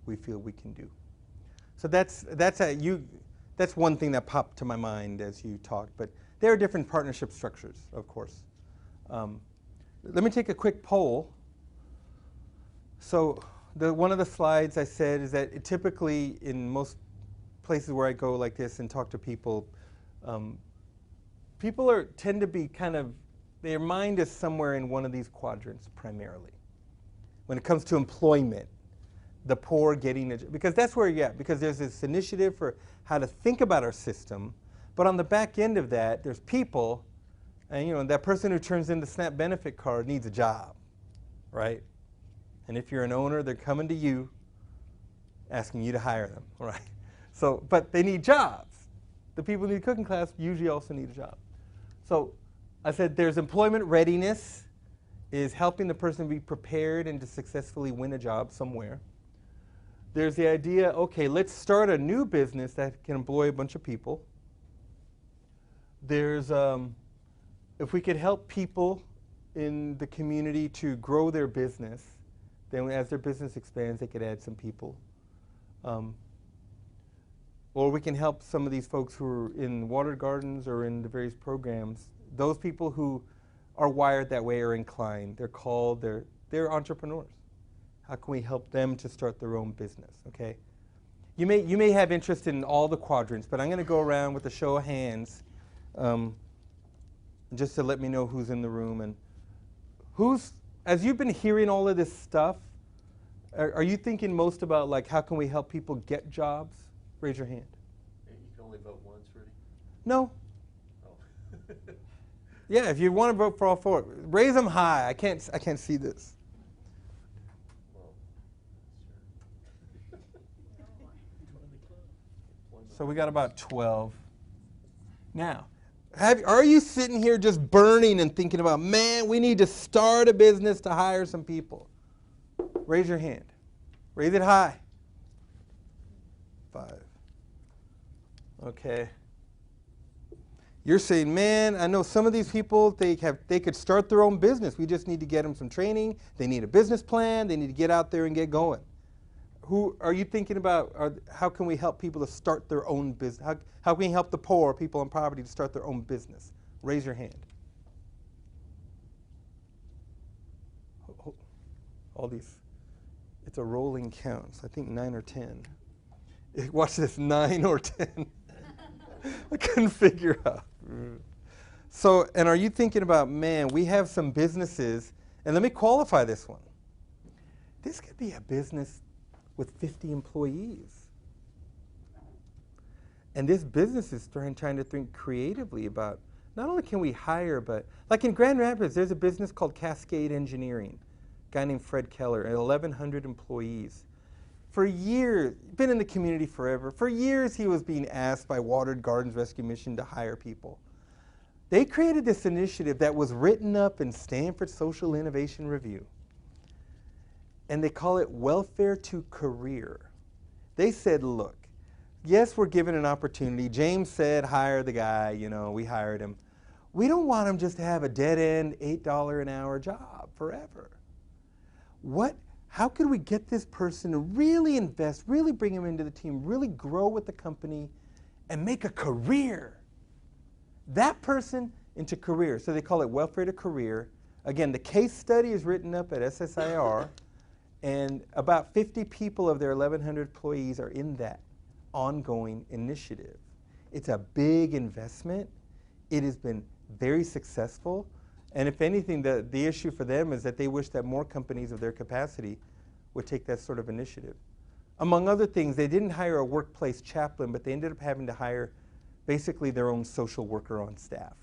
we feel we can do. So that's one thing that popped to my mind as you talked. But there are different partnership structures, of course. Let me take a quick poll. So one of the slides I said is that typically in most places where I go like this and talk to people, people tend to be their mind is somewhere in one of these quadrants primarily. When it comes to employment, the poor getting a job, because that's where you're at, because there's this initiative for how to think about our system. But on the back end of that, there's people, and that person who turns in the SNAP benefit card needs a job, right? And if you're an owner, they're coming to you, asking you to hire them, right? So, but they need jobs. The people who need cooking class usually also need a job. So I said there's employment readiness, is helping the person be prepared and to successfully win a job somewhere. There's the idea, okay, let's start a new business that can employ a bunch of people. There's, if we could help people in the community to grow their business, then as their business expands, they could add some people. Or we can help some of these folks who are in water gardens or in the various programs, those people who are wired that way or inclined. They're entrepreneurs. How can we help them to start their own business, okay? You may have interest in all the quadrants, but I'm going to go around with a show of hands just to let me know who's in the room and as you've been hearing all of this stuff, are you thinking most about like how can we help people get jobs? Raise your hand. You can only vote once, Rudy? No. Oh. Yeah, if you want to vote for all four, raise them high. I can't see this. Well, So we got about 12. Now, are you sitting here just burning and thinking about, man, we need to start a business to hire some people? Raise your hand. Raise it high. 5. Okay. You're saying, man, I know some of these people, they could start their own business. We just need to get them some training. They need a business plan. They need to get out there and get going. Who are you thinking about? How can we help people to start their own business? How can we help the poor, people in poverty, to start their own business? Raise your hand. All these. It's a rolling count. So I think 9 or 10. Watch this, 9 or 10. I couldn't figure out. So, and are you thinking about, man, we have some businesses, and let me qualify this one. This could be a business with 50 employees. And this business is trying to think creatively about, not only can we hire, but like in Grand Rapids, there's a business called Cascade Engineering. A guy named Fred Keller, and 1,100 employees. For years, been in the community forever. For years, he was being asked by Watered Gardens Rescue Mission to hire people. They created this initiative that was written up in Stanford Social Innovation Review. And they call it Welfare to Career. They said, look, yes, we're given an opportunity. James said, hire the guy, we hired him. We don't want him just to have a dead-end $8 an hour job forever. How could we get this person to really invest, really bring him into the team, really grow with the company, and make a career? That person into career. So they call it Welfare to Career. Again, the case study is written up at SSIR, and about 50 people of their 1,100 employees are in that ongoing initiative. It's a big investment. It has been very successful. And if anything, the issue for them is that they wish that more companies of their capacity would take that sort of initiative. Among other things, they didn't hire a workplace chaplain, but they ended up having to hire basically their own social worker on staff.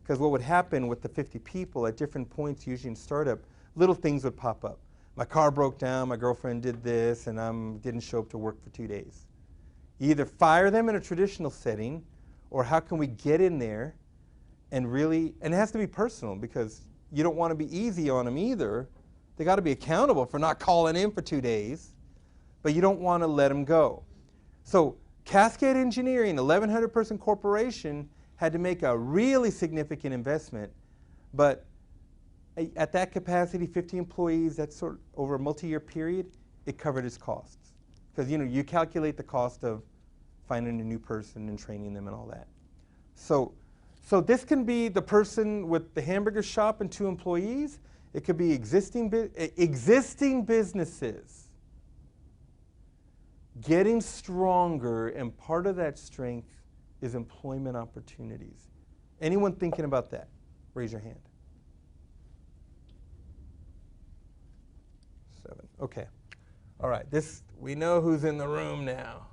Because what would happen with the 50 people at different points, usually in startup, little things would pop up. My car broke down, my girlfriend did this, and I didn't show up to work for 2 days. You either fire them in a traditional setting, or how can we get in there and really, and it has to be personal because you don't want to be easy on them either. They got to be accountable for not calling in for 2 days, but you don't want to let them go. So Cascade Engineering, 1,100 person corporation, had to make a really significant investment, but at that capacity, 50 employees, that's sort of over a multi-year period, it covered its costs. Because you calculate the cost of finding a new person and training them and all that. So this can be the person with the hamburger shop and 2 employees. It could be existing businesses getting stronger, and part of that strength is employment opportunities. Anyone thinking about that? Raise your hand. 7. Okay. All right. We know who's in the room now.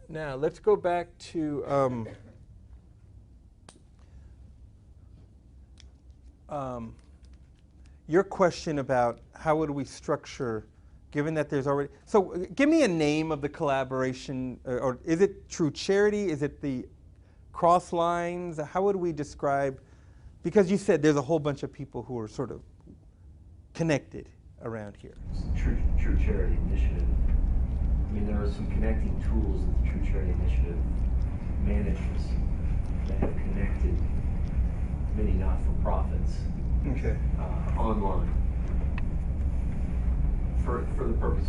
Now let's go back to your question about how would we structure, given that there's already, so give me a name of the collaboration, or is it True Charity? Is it the Cross Lines? How would we describe, because you said there's a whole bunch of people who are sort of connected around here. True Charity Initiative. I mean, there are some connecting tools that the True Charity Initiative manages that have connected many not-for-profits online for the purpose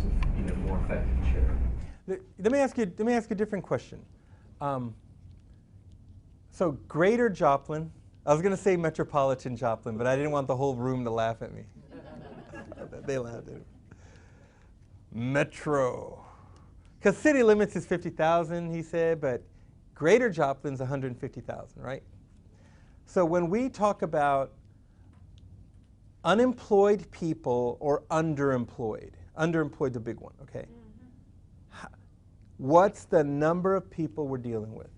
of more effective charity. Let me ask you a different question. So Greater Joplin, I was going to say Metropolitan Joplin, but I didn't want the whole room to laugh at me. They laughed at me. Metro. Because city limits is 50,000, he said, but Greater Joplin's 150,000, right? So when we talk about unemployed people or underemployed. Underemployed's a big one, okay? What's the number of people we're dealing with?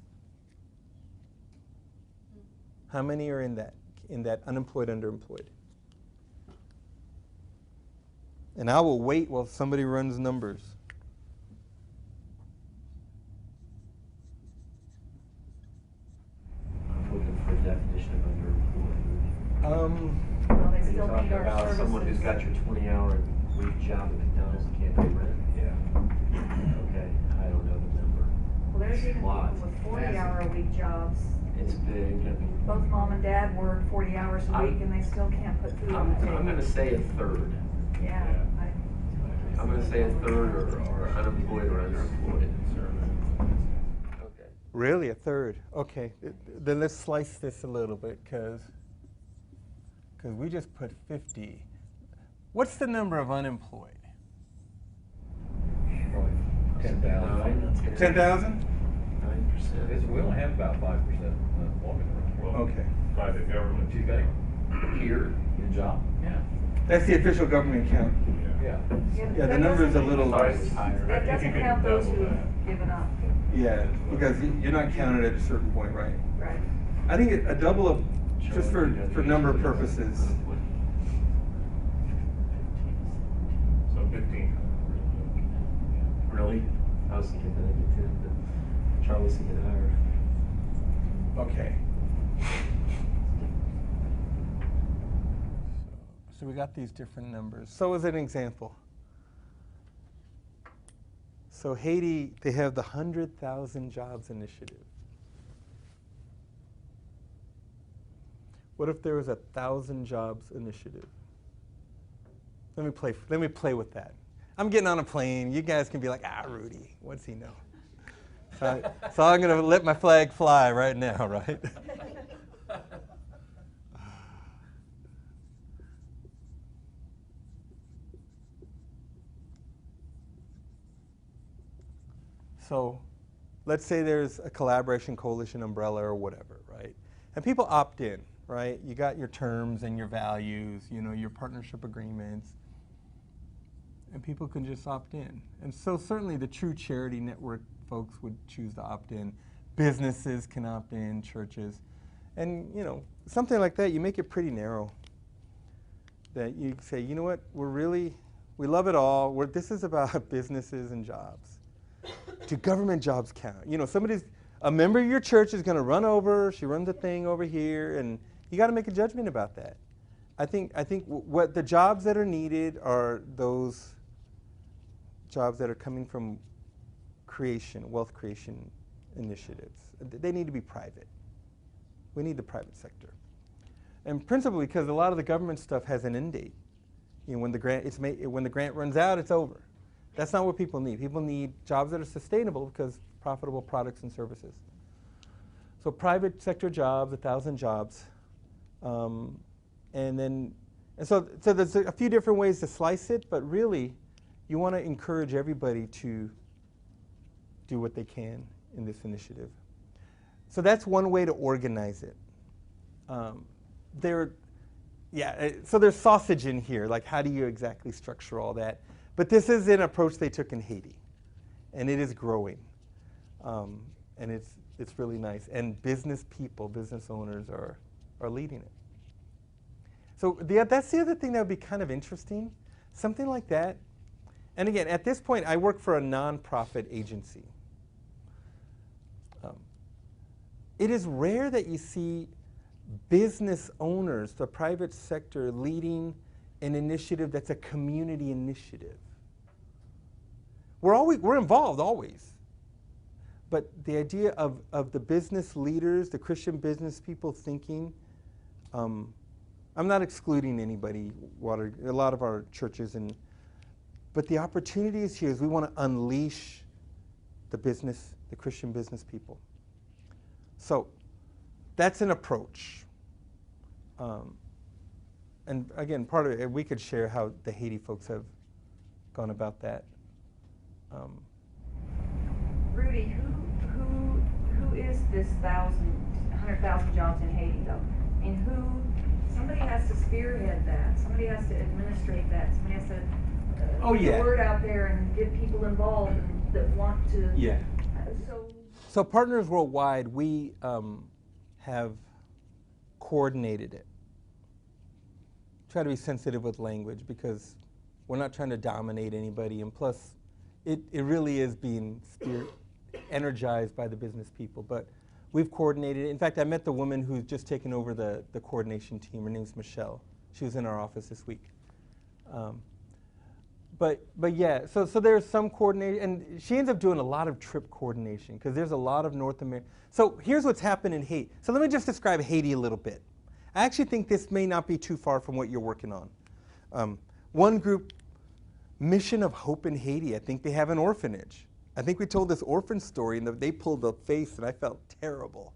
How many are in that unemployed, underemployed? And I will wait while somebody runs numbers. I'm looking for a definition of underemployed. Well, they Are you still talking need our about someone who's got services. your 20-hour-a-week job at McDonald's and can't pay rent? Yeah. Okay, I don't know the number. Well, there's even people Lots. with 40-hour-a-week jobs. It's big. I mean, Both mom and dad work 40 hours a week and they still can't put food on the table. I'm gonna say a third. Yeah. I'm gonna say a third or unemployed or underemployed. Okay. Really, a third? Okay, then let's slice this a little bit, because we just put 50. What's the number of unemployed? 10,000. 10,000? 9%. We only have about 5% unemployment. Okay. Private government, you think? Here, in job. Yeah. That's the official government count. Yeah. Yeah, the number is a little Sorry, less. it's higher. That I think doesn't you can count those double who've that. given up. Yeah, because you're not counted at a certain point, right? Right. I think a double of, just for number purposes. So 15. Really? I was thinking maybe 10, but Charlie's thinking higher. Okay. So we got these different numbers. So as an example, so Haiti, they have the 100,000 Jobs Initiative. What if there was a 1,000 Jobs Initiative? Let me play with that. I'm getting on a plane. You guys can be like, Rudy, what's he know? So I'm going to let my flag fly right now, right? So let's say there's a collaboration, coalition, umbrella, or whatever, right? And people opt in, right? You got your terms and your values, your partnership agreements, and people can just opt in. And so certainly the true charity network folks would choose to opt in. Businesses can opt in, churches. And, something like that, you make it pretty narrow. That you say, you know what, we love it all. This is about businesses and jobs. Do government jobs count? A member of your church is going to run over, she runs a thing over here, and you got to make a judgment about that. I think what the jobs that are needed are those jobs that are coming from wealth creation initiatives. They need to be private. We need the private sector. And principally because a lot of the government stuff has an end date. When the grant runs out, it's over. That's not what people need. People need jobs that are sustainable because profitable products and services. So private sector jobs, 1,000 jobs. So there's a few different ways to slice it, but really you want to encourage everybody to do what they can in this initiative. So that's one way to organize it. So there's sausage in here, like how do you exactly structure all that? But this is an approach they took in Haiti, and it is growing, and it's really nice. And business owners are leading it. So that's the other thing that would be kind of interesting, something like that. And again, at this point, I work for a nonprofit agency. It is rare that you see business owners, the private sector, leading an initiative that's a community initiative. We're involved always. But the idea of the business leaders, the Christian business people thinking, I'm not excluding anybody, a lot of our churches, but the opportunity is here is we want to unleash the Christian business people. So that's an approach. And again, part of it, we could share how the Haiti folks have gone about that. Rudy, who is this 100,000 jobs in Haiti though? And somebody has to spearhead that, somebody has to administrate that, somebody has to Oh, get yeah. the word out there and get people involved that want to. Yeah. So So Partners Worldwide, we have coordinated it. Try to be sensitive with language because we're not trying to dominate anybody, and plus, it really is being energized by the business people. But we've coordinated it. In fact, I met the woman who's just taken over the coordination team. Her name's Michelle. She was in our office this week. But yeah, so there's some coordination, and she ends up doing a lot of trip coordination because there's a lot of North America. So here's what's happened in Haiti. So let me just describe Haiti a little bit. I actually think this may not be too far from what you're working on. One group, Mission of Hope in Haiti, I think they have an orphanage. I think we told this orphan story, and they pulled the face, and I felt terrible.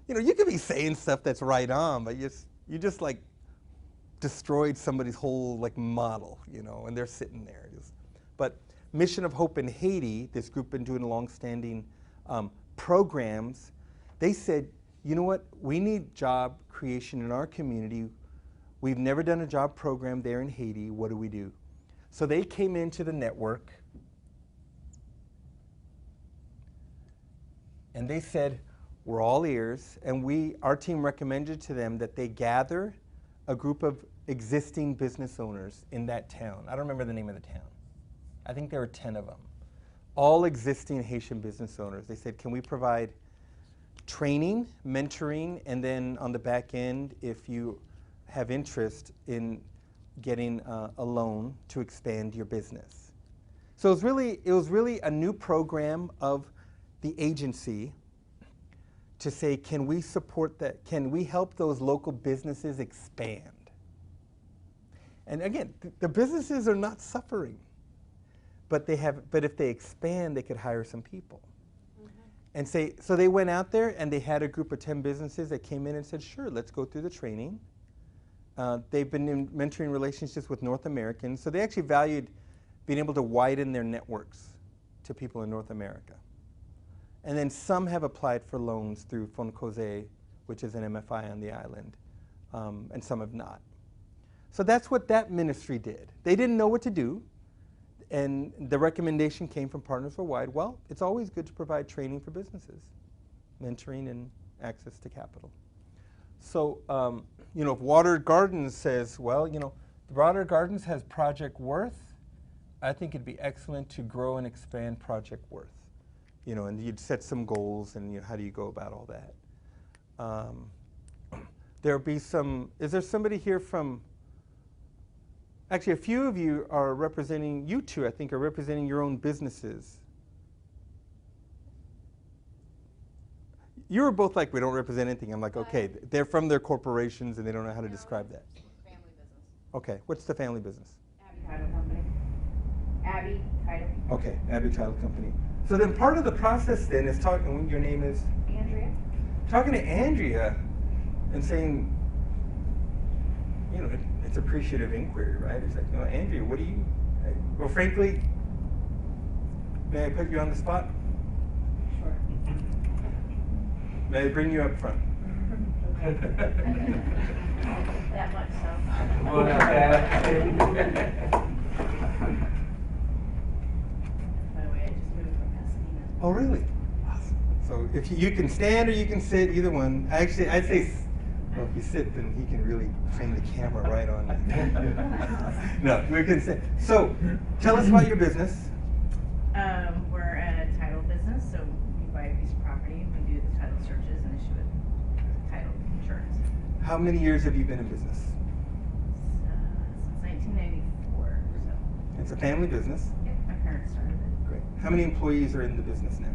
You know, you could be saying stuff that's right on, but you just like destroyed somebody's whole like model, you know, and they're sitting there. But Mission of Hope in Haiti, this group been doing long-standing programs. They said, you know what, we need job creation in our community. We've never done a job program there in Haiti. What do we do? So they came into the network and they said, we're all ears, and our team recommended to them that they gather a group of existing business owners in that town. I don't remember the name of the town. I think there were 10 of them. All existing Haitian business owners. They said, can we provide training, mentoring, and then on the back end, if you have interest in getting a loan to expand your business. So it was really a new program of the agency to say, can we support that? Can we help those local businesses expand? And again, the businesses are not suffering, but if they expand, they could hire some people. And so they went out there and they had a group of 10 businesses that came in and said, sure, let's go through the training. They've been in mentoring relationships with North Americans, so they actually valued being able to widen their networks to people in North America. And then some have applied for loans through Foncose, which is an MFI on the island, and some have not. So that's what that ministry did. They didn't know what to do, and the recommendation came from Partners Worldwide. Well, it's always good to provide training for businesses, mentoring and access to capital. So, you know, if Water Gardens says, well, you know, Water Gardens has Project Worth, I think it'd be excellent to grow and expand Project Worth. You know, and you'd set some goals, and you know, how do you go about all that? There'll be some, is there somebody here from, actually a few of you are representing, you two I think are representing your own businesses. You were both like, we don't represent anything. I'm like, okay, they're from their corporations and they don't know how to describe that. Family business. Okay, what's the family business? Abbey Title Company. Abbey Title. Okay, Abbey Title Company. So then part of the process then is talking, your name is? Andrea. Talking to Andrea and saying, you know, it's appreciative inquiry, right? It's like, no, Andrea, what do you, well, frankly, may I put you on the spot? Sure. May I bring you up front? That much so. By the way, I just moved from Pasadena. Oh, really? Awesome. So if you can stand or you can sit, either one. Actually, I'd say, well, if you sit, then he can really frame the camera right on you. No, we can sit. So tell us about your business. We're a title business, so we buy a piece of property, we do the title searches and issue it title insurance. How many years have you been in business? Since 1994, so. It's a family business. Yep, my parents started it. Great. How many employees are in the business now?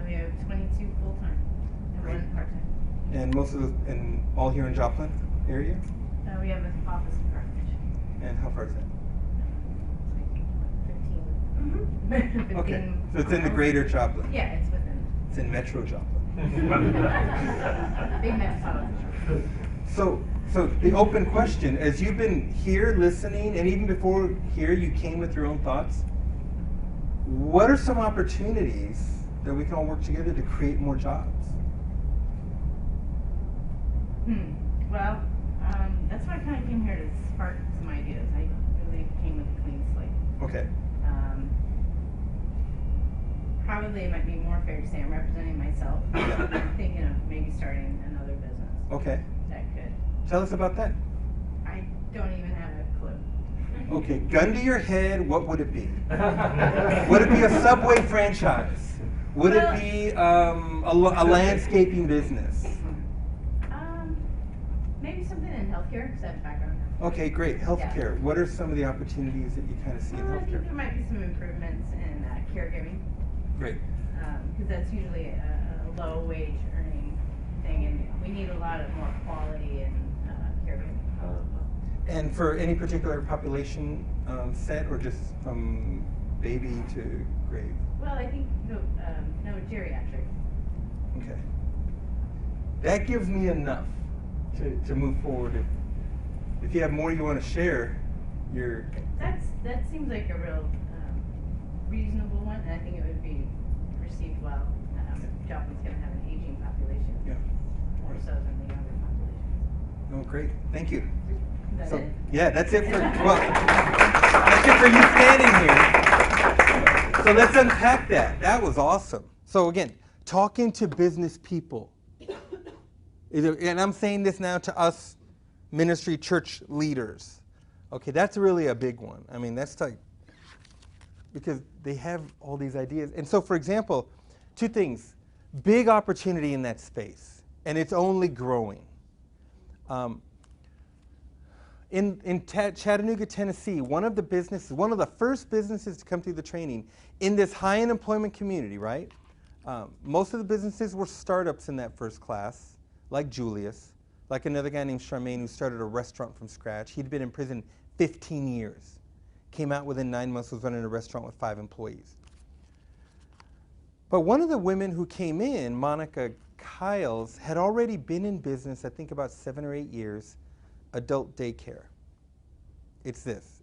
We have 22 full-time and Great. 1 part-time. And most of those, and all here in Joplin area? We have an office in Carthage. And how far is that? Like 15. Okay, so it's in the greater Joplin. Yeah, it's within. It's in Metro Joplin. Big metropolitan. So the open question, as you've been here listening, and even before here you came with your own thoughts, what are some opportunities that we can all work together to create more jobs? Well, that's why I kind of came here to spark some ideas. I really came with a clean slate. Okay. Probably it might be more fair to say I'm representing myself. I'm thinking of maybe starting another business. Okay. That could. Tell us about that. I don't even have a clue. Okay, gun to your head, what would it be? Would it be a Subway franchise? Would it be a landscaping business? Maybe something in healthcare, because I have a background in healthcare. Okay, great. Healthcare. What are some of the opportunities that you kind of see in I think there healthcare? might be some improvements in caregiving, Great. because that's usually a low wage earning thing, and we need a lot of more quality in caregiving. And for any particular population set, or just from baby to grave? Well, I think no geriatric. Okay. That gives me enough to move forward. If you have more you want to share, That seems like a real reasonable one, and I think it would be received well. Joplin's going to have an aging population, Yeah. more so than the younger population. Oh, great. Thank you. Is that So, it? yeah, that's it for, well, that's it for you standing here. So let's unpack that. That was awesome. So again, talking to business people. And I'm saying this now to us ministry church leaders. Okay, that's really a big one. I mean, that's like, because they have all these ideas. And so, for example, two things. Big opportunity in that space, and it's only growing. In Chattanooga, Tennessee, one of the first businesses to come through the training in this high unemployment community, right? Most of the businesses were startups in that first class, like Julius, like another guy named Charmaine who started a restaurant from scratch. He'd been in prison 15 years. Came out within 9 months, was running a restaurant with 5 employees. But one of the women who came in, Monica Kiles, had already been in business, I think about 7 or 8 years, adult daycare. It's this.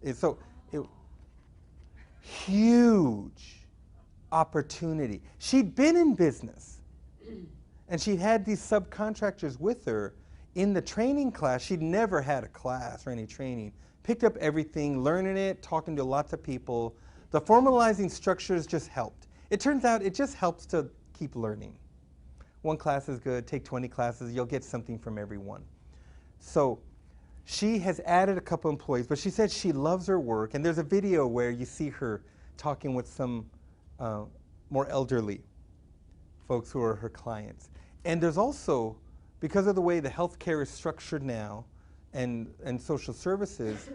Huge opportunity. She'd been in business, and she'd had these subcontractors with her in the training class. She'd never had a class or any training. Picked up everything, learning it, talking to lots of people. The formalizing structures just helped. It turns out it just helps to keep learning. One class is good, take 20 classes, you'll get something from every one. So she has added a couple employees, but she said she loves her work, and there's a video where you see her talking with some more elderly folks who are her clients. And there's also, because of the way the healthcare is structured now, and social services,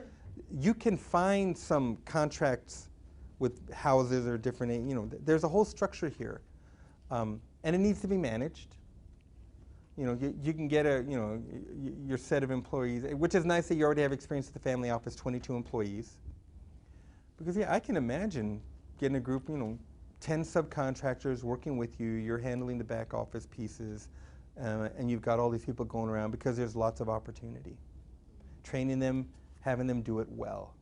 you can find some contracts with houses or different, there's a whole structure here. And it needs to be managed. You can get your set of employees, which is nice that you already have experience at the family office, 22 employees. Because yeah, I can imagine getting a group, 10 subcontractors working with you, you're handling the back office pieces, and you've got all these people going around because there's lots of opportunity. Training them, having them do it well.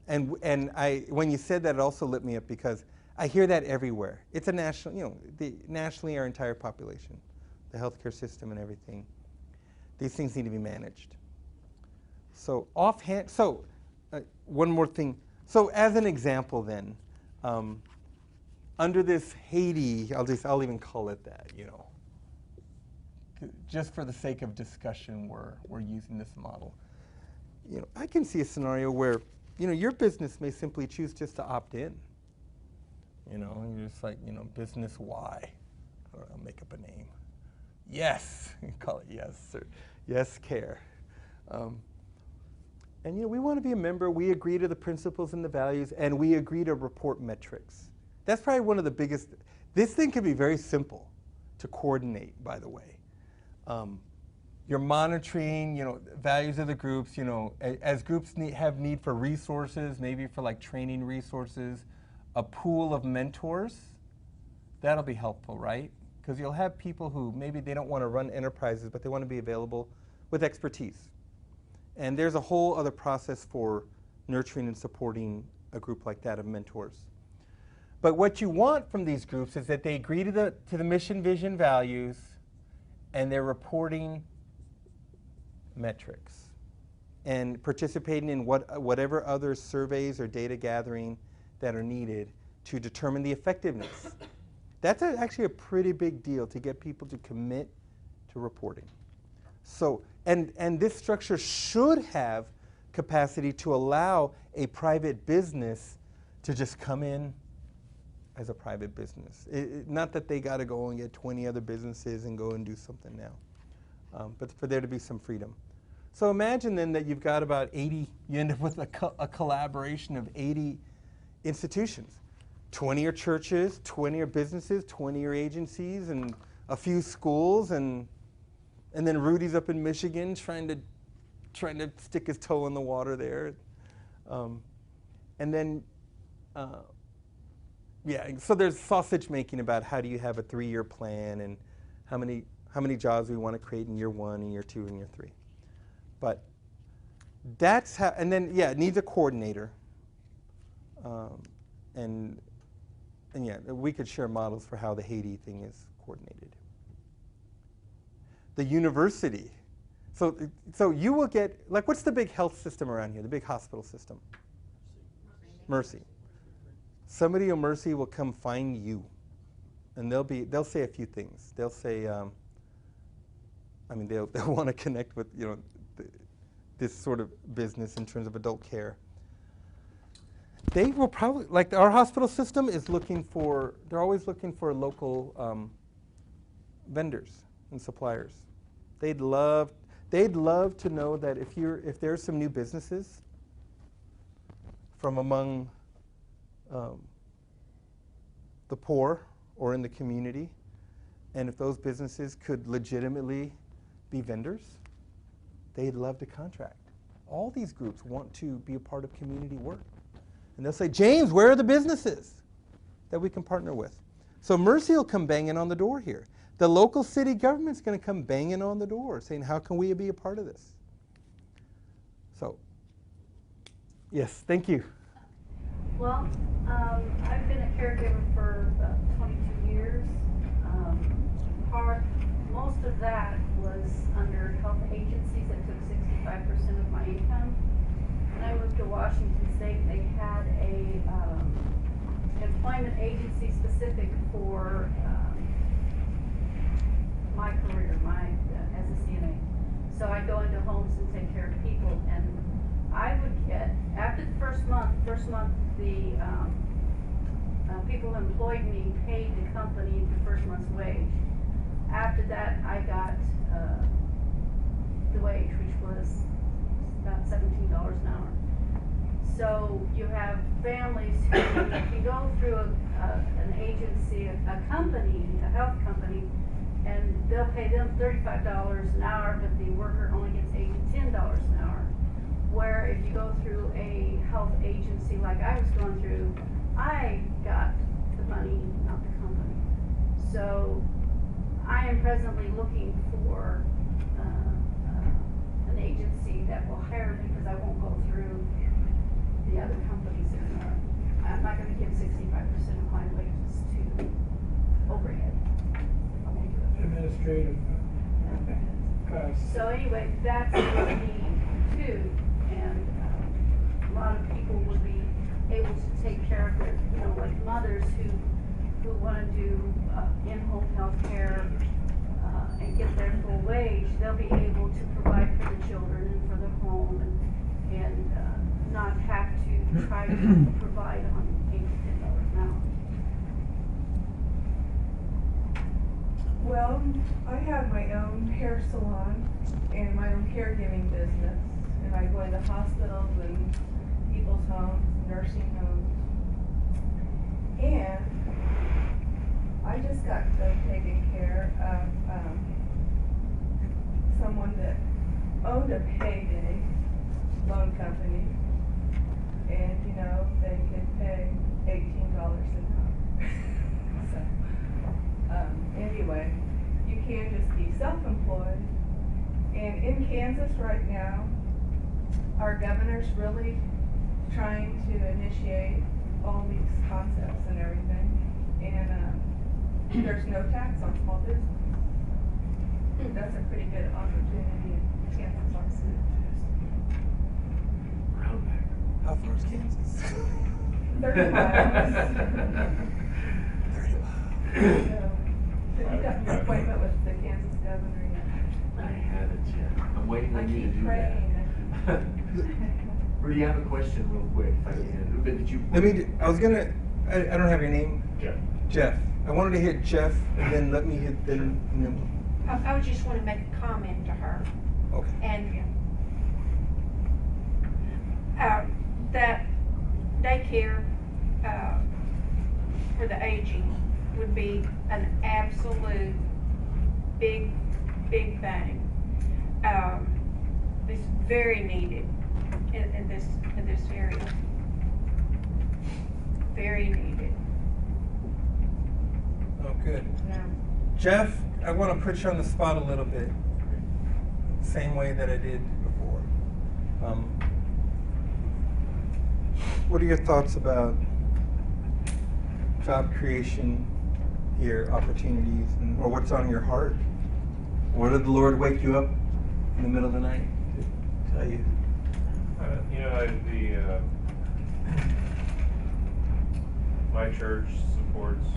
And when you said that, it also lit me up because I hear that everywhere. It's a national, nationally our entire population, the healthcare system and everything. These things need to be managed. So one more thing. So as an example then, under this Haiti, I'll even call it that, just for the sake of discussion, we're using this model. I can see a scenario where, your business may simply choose just to opt in. You're just like, business Y. Or I'll make up a name. Yes, call it Yes, or Yes Care. And we want to be a member. We agree to the principles and the values, and we agree to report metrics. That's probably one of the biggest. This thing can be very simple to coordinate, by the way. You're monitoring, values of the groups, as groups have need for resources, maybe for like training resources, a pool of mentors, that'll be helpful, right? Because you'll have people who maybe they don't want to run enterprises, but they want to be available with expertise. And there's a whole other process for nurturing and supporting a group like that of mentors. But what you want from these groups is that they agree to the mission, vision, values, and they're reporting metrics. and participating in whatever other surveys or data gathering that are needed to determine the effectiveness. That's actually a pretty big deal to get people to commit to reporting. So, and this structure should have capacity to allow a private business to just come in as a private business. Not that they got to go and get 20 other businesses and go and do something now, but for there to be some freedom. So imagine then that you've got about 80, you end up with a collaboration of 80 institutions. 20 are churches, 20 are businesses, 20 are agencies, and a few schools, and then Rudy's up in Michigan trying to stick his toe in the water there. And then, yeah, so there's sausage making about how do you have a 3-year plan and how many jobs we want to create in year 1 and year 2 and year 3. But that's how, and then, yeah, it needs a coordinator. And yeah, we could share models for how the Haiti thing is coordinated. The university. So you will get, like, what's the big health system around here, the big hospital system? Mercy. Somebody at Mercy will come find you, and they'll say a few things. They'll say, they'll want to connect with, this sort of business in terms of adult care. They will probably, like our hospital system is they're always looking for local vendors and suppliers. They'd love to know that if there's some new businesses from among the poor or in the community, and if those businesses could legitimately be vendors, they'd love to contract. All these groups want to be a part of community work. And they'll say, James, where are the businesses that we can partner with? So Mercy will come banging on the door here. The local city government's going to come banging on the door saying, how can we be a part of this? So, yes, thank you. Well, I've been a caregiver for about 22 years. Most of that was under health agencies that took 65% of my income. When I moved to Washington State, they had a employment agency specific for my career, as a CNA. So I go into homes and take care of people, and I would get, after the first month, the people who employed me paid the company the first month's wage. After that, I got the wage, which was about $17 an hour. So you have families who can go through an agency, a company, a health company, and they'll pay them $35 an hour, but the worker only gets $8 to $10 an hour. Where if you go through a health agency like I was going through, I got the money, not the company. So I am presently looking for an agency that will hire me because I won't go through the other companies anymore. I'm not going to give 65% of my wages to overhead. Administrative costs. So anyway, that's what we need too, and a lot of people would be able to take care of their, like mothers who want to do in-home health care and get their full wage. They'll be able to provide for the children and for the home and not have to try to provide on $8 to $10 an hour. Well, I have my own hair salon and my own caregiving business, and I go into hospitals and people's homes, nursing homes, and I just got done taking care of someone that owned a payday loan company, and they could pay $18 an hour. So, anyway, you can't just be self-employed. And in Kansas right now, our governor's really trying to initiate all these concepts and everything. And there's no tax on small business. That's a pretty good opportunity in Kansas. How far is Kansas? 30 miles. 30 miles. So you got your appointment with the Kansas governor yet? I haven't yet. I'm waiting I on you to keep do praying. that. Rudy, I have a question real quick, if I can. But did you? I was gonna, I don't have your name. Jeff. Jeff. I wanted to hit Jeff, and then let me hit, then. I would just want to make a comment to her. Okay. And that daycare for the aging would be an absolute big thing. It's very needed in this area. Very needed. Oh, good. Yeah. Jeff, I want to put you on the spot a little bit. Same way that I did before. What are your thoughts about job creation here, opportunities, or what's on your heart? Or did the Lord wake you up in the middle of the night to tell you? My church supports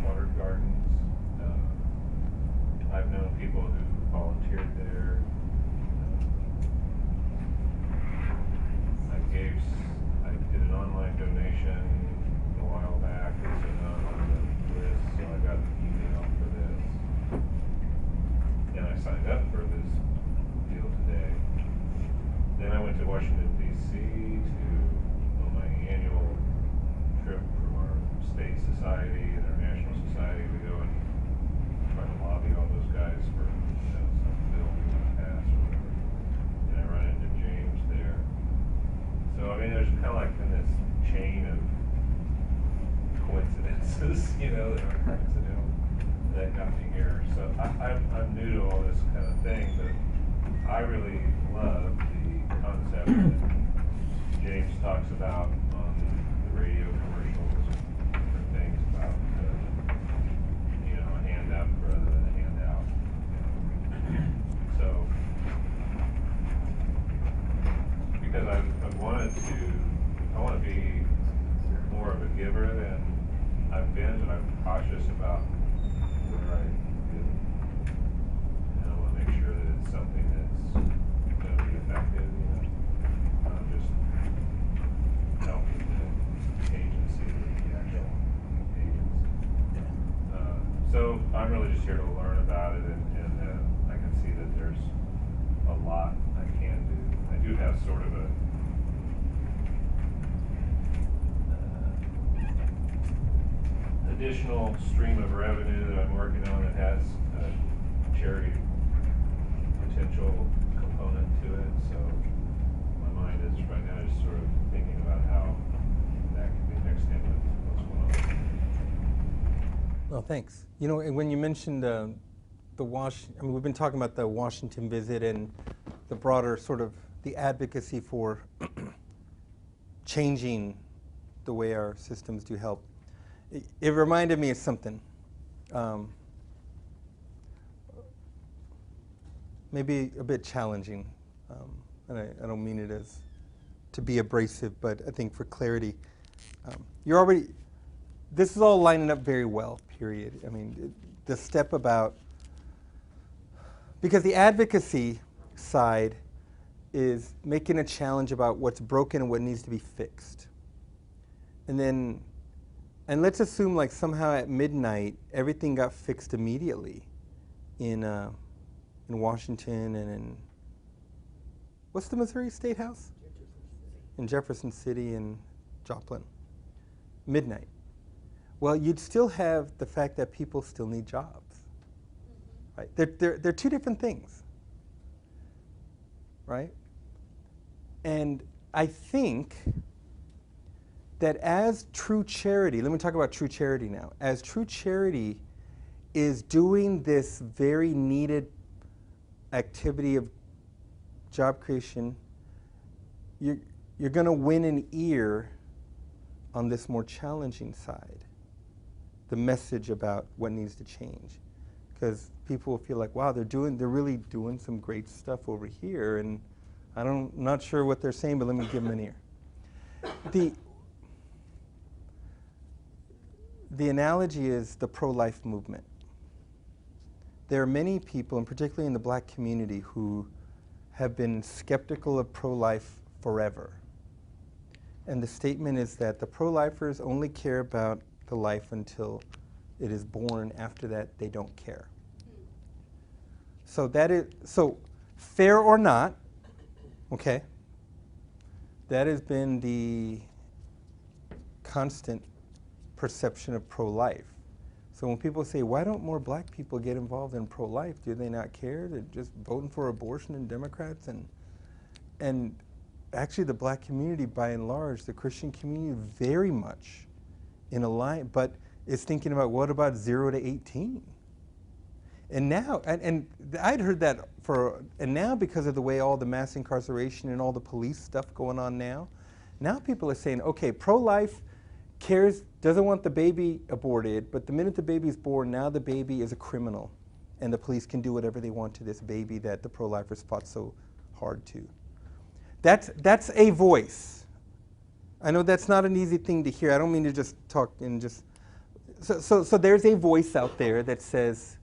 water gardens. I've known people who volunteered there. I did an online donation a while back. It's on the list, so I got an email for this. And I signed up for this deal today. Then I went to Washington, D.C. on my annual trip from our state society and our national society. We go and try to lobby all those guys for some bill we want to pass or whatever. And I run into James there. So, I mean, there's kind of like been this chain of coincidences, that are coincidental that got me here. So I'm new to all this kind of thing, but I really love the concept that James talks about on the radio commercials, different things about, a hand up rather than a handout. So, because I want to be more of a giver than I've been, but I'm cautious about where I give. And I want to make sure that it's something that's going to be effective, not just helping the agency with the actual agents. So I'm really just here to learn about it, and I can see that there's a lot I can do. I do have sort of a additional stream of revenue that I'm working on that has a charity potential component to it. So my mind is right now just sort of thinking about how that can be mixed in with what's going on. Well, thanks. And when you mentioned we've been talking about the Washington visit and the broader sort of the advocacy for changing the way our systems do help. It reminded me of something. Maybe a bit challenging, and I don't mean it as to be abrasive, but I think for clarity, this is all lining up very well, period. I mean, the step about, because the advocacy side is making a challenge about what's broken and what needs to be fixed. And let's assume like somehow at midnight, everything got fixed immediately in Washington and in, what's the Missouri State House? In Jefferson City and Joplin. Midnight. Well, you'd still have the fact that people still need jobs. Right? They're two different things. Right? And I think that as true charity, let me talk about true charity now. As true charity is doing this very needed activity of job creation, you're going to win an ear on this more challenging side, the message about what needs to change. Because people will feel like, wow, they're really doing some great stuff over here, and I'm not sure what they're saying, but let me give them an ear. the analogy is the pro-life movement. There are many people, and particularly in the black community, who have been skeptical of pro-life forever. And the statement is that the pro-lifers only care about the life until it is born. After that, they don't care. So that is, so fair or not, okay, that has been the constant perception of pro-life. So when people say, why don't more black people get involved in pro-life? Do they not care? They're just voting for abortion and Democrats. And actually the black community, by and large, the Christian community, very much in line, but is thinking about, what about 0 to 18? And now, and I'd heard that and now because of the way all the mass incarceration and all the police stuff going on now people are saying, okay, pro-life cares, doesn't want the baby aborted, but the minute the baby's born, now the baby is a criminal, and the police can do whatever they want to this baby that the pro-lifers fought so hard to. That's a voice. I know that's not an easy thing to hear. I don't mean to just talk and just, so there's a voice out there that says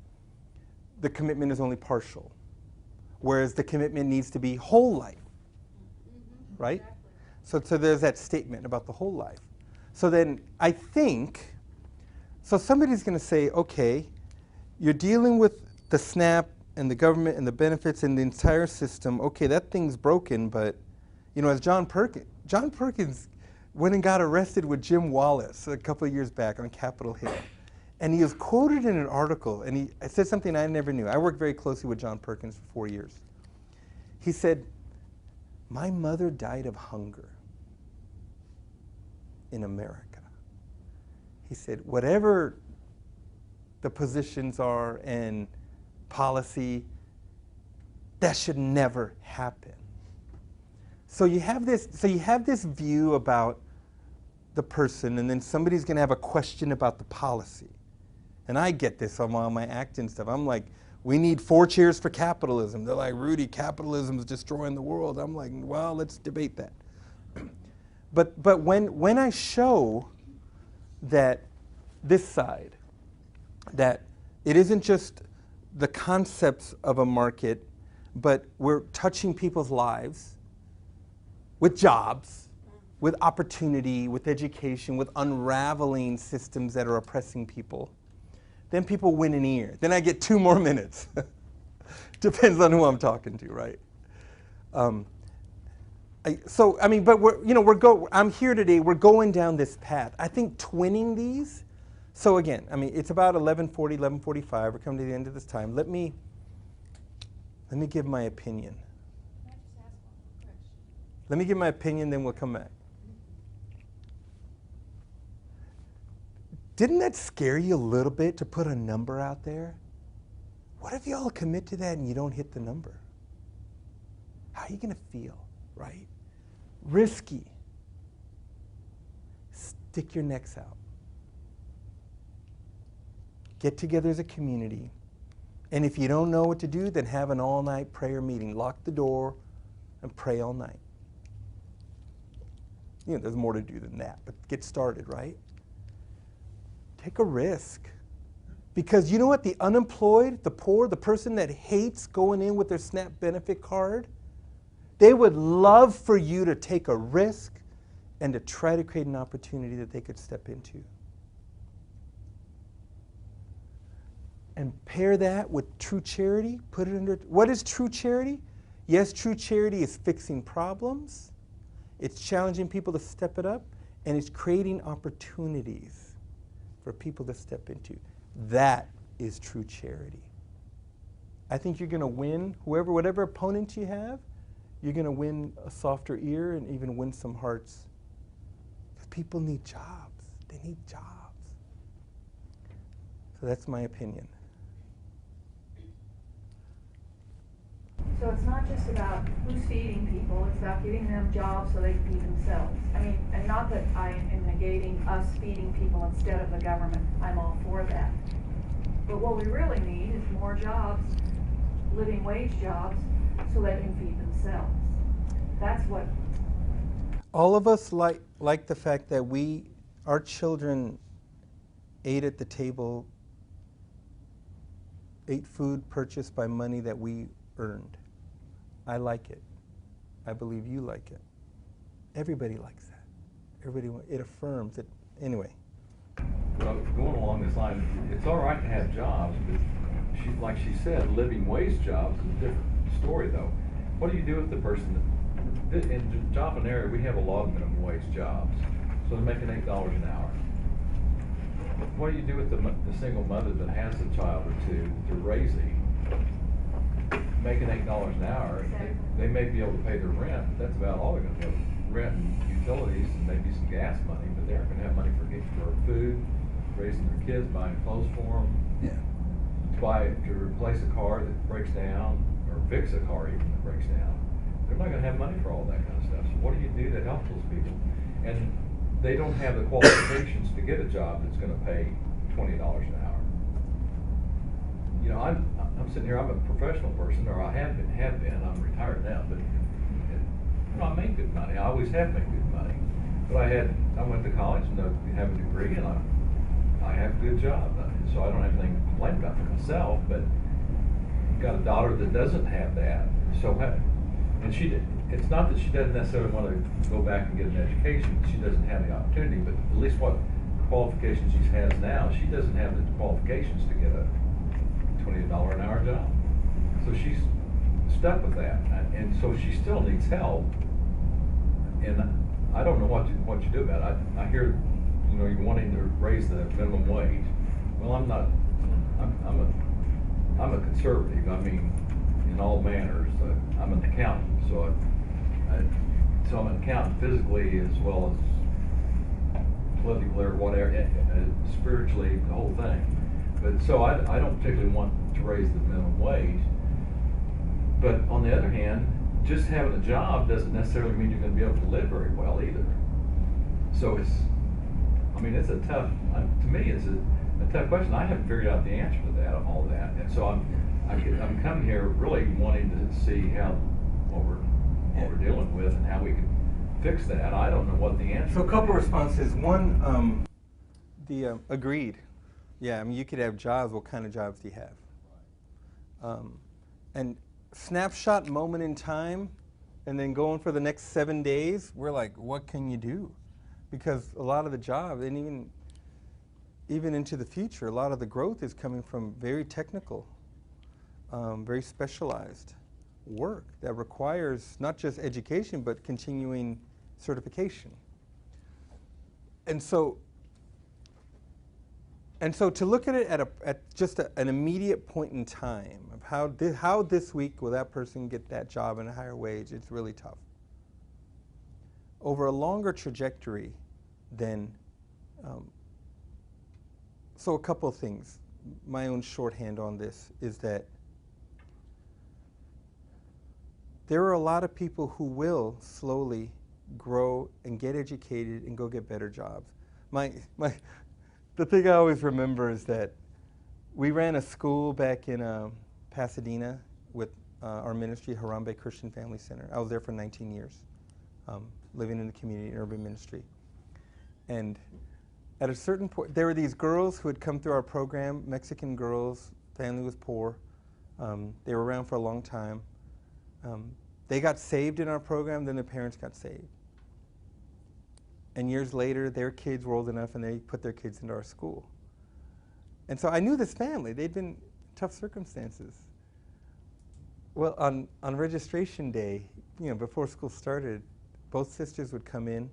the commitment is only partial, whereas the commitment needs to be whole life, right? So there's that statement about the whole life. So then I think, so somebody's going to say, okay, you're dealing with the SNAP and the government and the benefits and the entire system. Okay, that thing's broken, but, you know, as John Perkins went and got arrested with Jim Wallace a couple of years back on Capitol Hill. And he was quoted in an article, and he said something I never knew. I worked very closely with John Perkins for 4 years. He said, my mother died of hunger in America. He said, whatever the positions are and policy, that should never happen. So you have this view about the person, and then somebody's going to have a question about the policy. And I get this on all my acting stuff. I'm like, we need 4 cheers for capitalism. They're like, Rudy, capitalism is destroying the world. I'm like, well, let's debate that. But when I show that this side, that it isn't just the concepts of a market, but we're touching people's lives with jobs, with opportunity, with education, with unraveling systems that are oppressing people, then people win an ear. Then I get 2 more minutes. Depends on who I'm talking to, right? I'm here today, we're going down this path. I think twinning these, so again, I mean, it's about 11:40, 11:45, we're coming to the end of this time. Let me give my opinion. Can I just ask one question? Let me give my opinion, then we'll come back. Didn't that scare you a little bit to put a number out there? What if you all commit to that and you don't hit the number? How are you going to feel, right? Risky. Stick your necks out. Get together as a community. And if you don't know what to do, then have an all-night prayer meeting. Lock the door and pray all night. You know, there's more to do than that, but get started, right? Take a risk. Because you know what? The unemployed, the poor, the person that hates going in with their SNAP benefit card, they would love for you to take a risk and to try to create an opportunity that they could step into. And pair that with true charity, put it under, what is true charity? Yes, true charity is fixing problems, it's challenging people to step it up, and it's creating opportunities for people to step into. That is true charity. I think you're going to win whatever opponent you have, you're going to win a softer ear and even win some hearts. Because people need jobs. They need jobs. So that's my opinion. So it's not just about who's feeding people, it's about giving them jobs so they can feed themselves. I mean, and not that I am negating us feeding people instead of the government. I'm all for that. But what we really need is more jobs, living wage jobs, so they can feed themselves. That's what... All of us like, like the fact that our children ate at the table, ate food purchased by money that we earned. I like it. I believe you like it. Everybody likes that. It affirms it. Anyway. Well, going along this line, it's all right to have jobs, but like she said, living wage jobs is a different story, though. What do you do with the person in the Joplin area? We have a lot of minimum wage jobs, so they're making $8 an hour. What do you do with the single mother that has a child or two that they're raising, making $8 an hour? They may be able to pay their rent, but that's about all they're going to be able to rent and utilities and maybe some gas money, but they aren't going to have money for food, raising their kids, buying clothes for them. Yeah. To replace a car that breaks down, or fix a car even that breaks down. They're not going to have money for all that kind of stuff. So what do you do to help those people? And they don't have the qualifications to get a job that's going to pay $20 an hour. You know, I'm sitting here. I'm a professional person, or I have been. I'm retired now, but I make good money. I always have made good money. But I went to college and have a degree, and I have a good job. So I don't have anything to complain about for myself. But I've got a daughter that doesn't have that. So, and it's not that she doesn't necessarily want to go back and get an education. She doesn't have the opportunity. But at least what qualifications she has now, she doesn't have the qualifications to get a $20 an hour job. So she's stuck with that, and so she still needs help. And I don't know what you do about it. I hear, you're wanting to raise the minimum wage. Well, I'm not. I'm a conservative. I mean, in all manners. I'm an accountant, so I'm an accountant physically as well as politically or whatever, spiritually, the whole thing. But so I don't particularly want to raise the minimum wage. But on the other hand, just having a job doesn't necessarily mean you're going to be able to live very well either. So it's a tough, to me, it's a tough question. I haven't figured out the answer to that, all that. And so I'm coming here really wanting to see what we're dealing with and how we can fix that. I don't know what the answer is. So a couple responses. One, agreed. Yeah, you could have jobs. What kind of jobs do you have? And snapshot moment in time, and then going for the next 7 days, we're like, what can you do? Because a lot of the job, and even into the future, a lot of the growth is coming from very technical, very specialized work that requires not just education, but continuing certification. And so to look at it at just an immediate point in time of how this week will that person get that job and a higher wage, it's really tough. Over a longer trajectory, then, so a couple of things. My own shorthand on this is that there are a lot of people who will slowly grow and get educated and go get better jobs. The thing I always remember is that we ran a school back in Pasadena with our ministry, Harambe Christian Family Center. I was there for 19 years, living in the community, urban ministry. And at a certain point, there were these girls who had come through our program, Mexican girls, family was poor. They were around for a long time. They got saved in our program, then their parents got saved. And years later, their kids were old enough and they put their kids into our school. And so I knew this family. They'd been in tough circumstances. Well, on registration day, before school started, both sisters would come in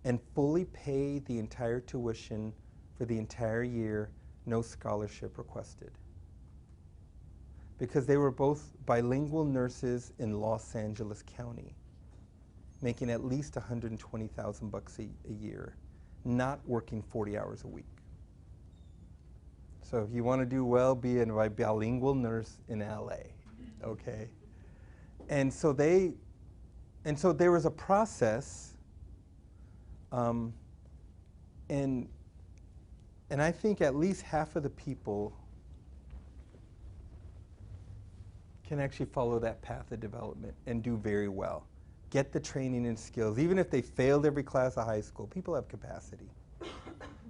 and fully pay the entire tuition for the entire year, no scholarship requested. Because they were both bilingual nurses in Los Angeles County, making at least $120,000 a year, not working 40 hours a week. So if you want to do well, be a bilingual nurse in LA, okay? And so there was a process, and I think at least half of the people can actually follow that path of development and do very well. get the training and skills. Even if they failed every class of high school, people have capacity.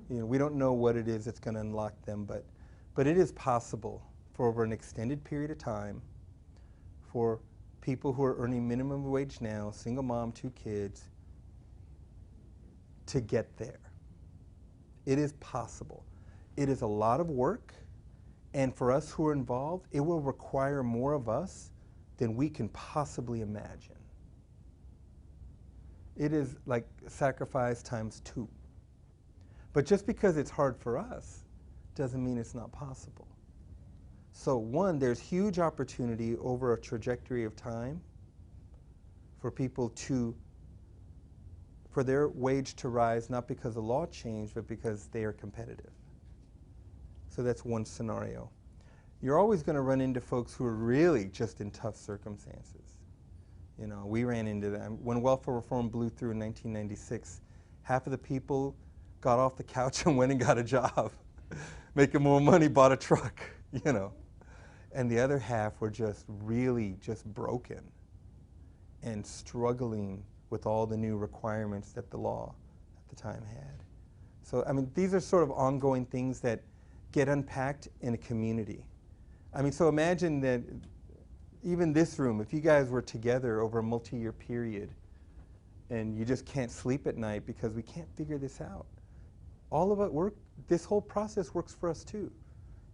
You know, we don't know what it is that's going to unlock them, but it is possible for over an extended period of time for people who are earning minimum wage now, single mom, 2 kids, to get there. It is possible. It is a lot of work, and for us who are involved, it will require more of us than we can possibly imagine. It is like sacrifice times 2. But just because it's hard for us doesn't mean it's not possible. So one, there's huge opportunity over a trajectory of time for people for their wage to rise, not because the law changed, but because they are competitive. So that's one scenario. You're always going to run into folks who are really just in tough circumstances. You know, we ran into them. When welfare reform blew through in 1996, half of the people got off the couch and went and got a job, making more money, bought a truck, you know. And the other half were just really just broken and struggling with all the new requirements that the law at the time had. So, I mean, these are sort of ongoing things that get unpacked in a community. I mean, so imagine that even this room, if you guys were together over a multi-year period and you just can't sleep at night because we can't figure this out, all of it this whole process works for us too.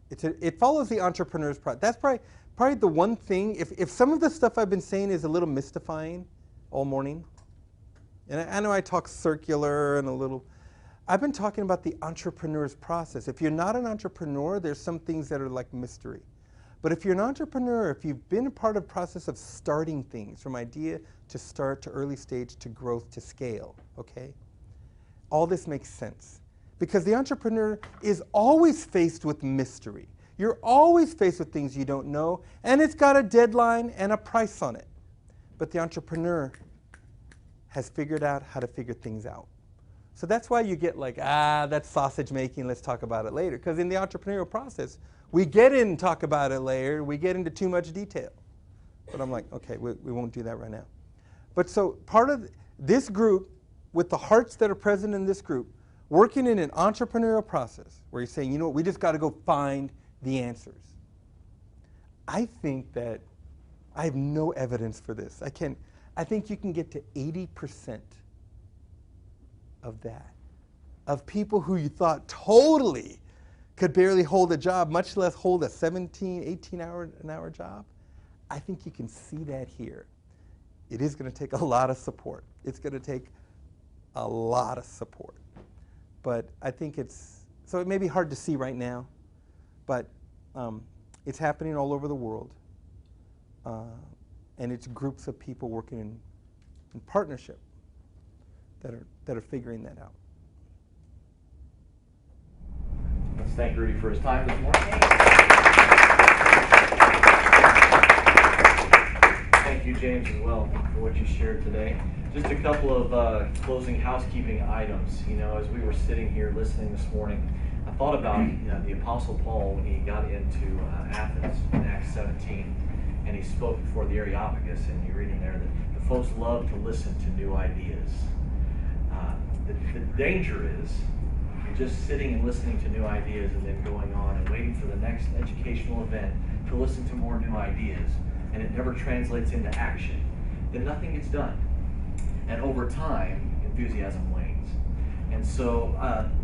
It follows the entrepreneur's process. That's probably the one thing, if some of the stuff I've been saying is a little mystifying all morning, and I know I talk circular and a little, I've been talking about the entrepreneur's process. If you're not an entrepreneur, there's some things that are like mystery. But if you're an entrepreneur, if you've been a part of the process of starting things, from idea to start to early stage to growth to scale, okay? All this makes sense. Because the entrepreneur is always faced with mystery. You're always faced with things you don't know, and it's got a deadline and a price on it. But the entrepreneur has figured out how to figure things out. So that's why you get like, that's sausage making, let's talk about it later. Because in the entrepreneurial process, we get in and talk about it later, we get into too much detail. But I'm like, okay, we won't do that right now. But so part of this group, with the hearts that are present in this group, working in an entrepreneurial process where you're saying, you know what, we just got to go find the answers. I think that I have no evidence for this. I think you can get to 80% of that, of people who you thought totally could barely hold a job, much less hold a 17, 18-hour job. I think you can see that here. It is going to take a lot of support. It's going to take a lot of support. But I think so it may be hard to see right now, but it's happening all over the world. And it's groups of people working in partnership that are figuring that out. Let's thank Rudy for his time this morning. Thank you, James, as well, for what you shared today. Just a couple of closing housekeeping items. You know, as we were sitting here listening this morning, I thought about the Apostle Paul when he got into Athens in Acts 17, and he spoke before the Areopagus, and you read in there that the folks love to listen to new ideas. The danger is you're just sitting and listening to new ideas and then going on and waiting for the next educational event to listen to more new ideas, and it never translates into action. Then nothing gets done. And over time, enthusiasm wanes. And so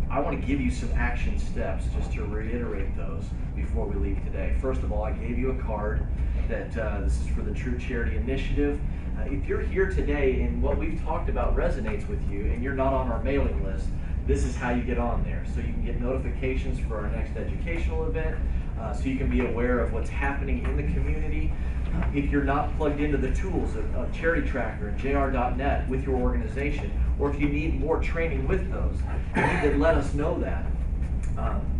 I want to give you some action steps just to reiterate those before we leave today. First of all, I gave you a card that this is for the True Charity Initiative. If you're here today and what we've talked about resonates with you and you're not on our mailing list, this is how you get on there. So you can get notifications for our next educational event, so you can be aware of what's happening in the community. If you're not plugged into the tools of Charity Tracker and jr.net with your organization, or if you need more training with those, you need to let us know that.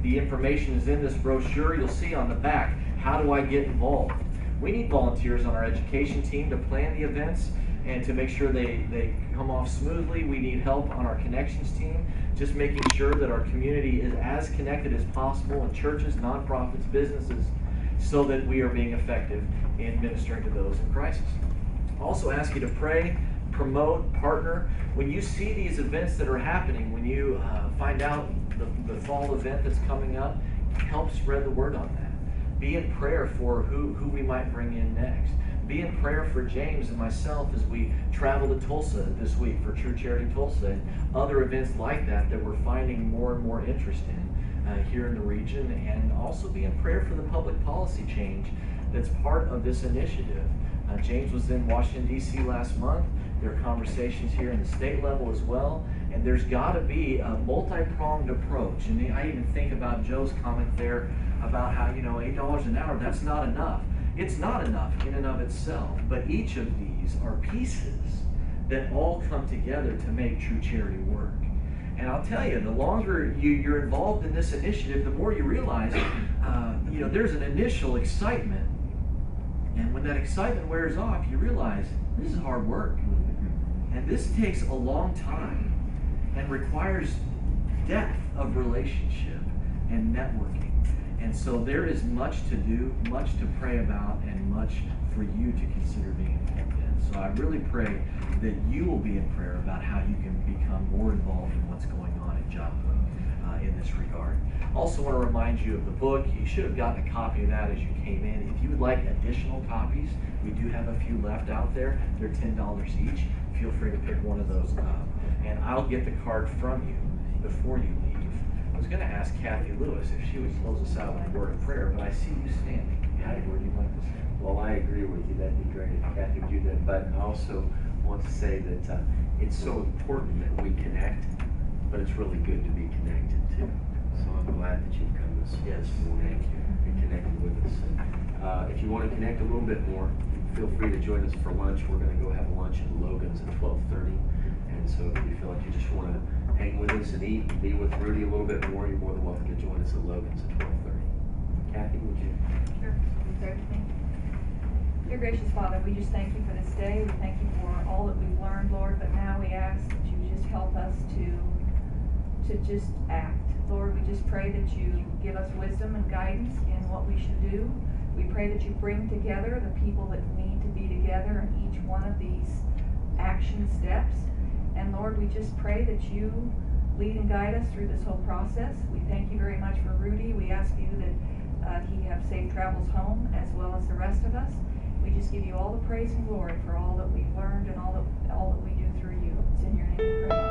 The information is in this brochure. You'll see on the back, how do I get involved? We need volunteers on our education team to plan the events and to make sure they come off smoothly. We need help on our connections team, just making sure that our community is as connected as possible in churches, nonprofits, businesses, so that we are being effective in ministering to those in crisis. Also ask you to pray promote, partner. When you see these events that are happening, when you find out the fall event that's coming up, help spread the word on that. Be in prayer for who we might bring in next. Be in prayer for James and myself as we travel to Tulsa this week for True Charity Tulsa and other events like that we're finding more and more interest in here in the region. And also be in prayer for the public policy change that's part of this initiative. James was in Washington, D.C. last month. There are conversations here in the state level as well. And there's got to be a multi-pronged approach. And I even think about Joe's comment there about how, $8 an hour, that's not enough. It's not enough in and of itself, but each of these are pieces that all come together to make True Charity work. And I'll tell you, the longer you're involved in this initiative, the more you realize, there's an initial excitement. And when that excitement wears off, you realize this is hard work. And this takes a long time and requires depth of relationship and networking. And so there is much to do, much to pray about, and much for you to consider being involved in. So I really pray that you will be in prayer about how you can become more involved in what's going on in Joplin in this regard. Also want to remind you of the book. You should have gotten a copy of that as you came in. If you would like additional copies, we do have a few left out there. They're $10 each. Feel free to pick one of those up. And I'll get the card from you before you leave. I was going to ask Kathy Lewis if she would close us out with a word of prayer, but I see you standing. Kathy, what would you like to say? Well, I agree with you. That'd be great if Kathy would do that. But I also want to say that it's so important that we connect, but it's really good to be connected too. So I'm glad that you've come this morning and connected with us. And, if you want to connect a little bit more, feel free to join us for lunch. We're going to go have lunch at Logan's at 12:30. And so if you feel like you just want to hang with us and eat and be with Rudy a little bit more, you're more than welcome to join us at Logan's at 12:30. Kathy, would you? Sure. Dear gracious Father, we just thank you for this day. We thank you for all that we've learned, Lord, but now we ask that you just help us to just act. Lord, we just pray that you give us wisdom and guidance in what we should do. We pray that you bring together the people that need to be together in each one of these action steps. And Lord, we just pray that you lead and guide us through this whole process. We thank you very much for Rudy. We ask you that he have safe travels home as well as the rest of us. We just give you all the praise and glory for all that we've learned and all that we do through you. It's in your name we pray.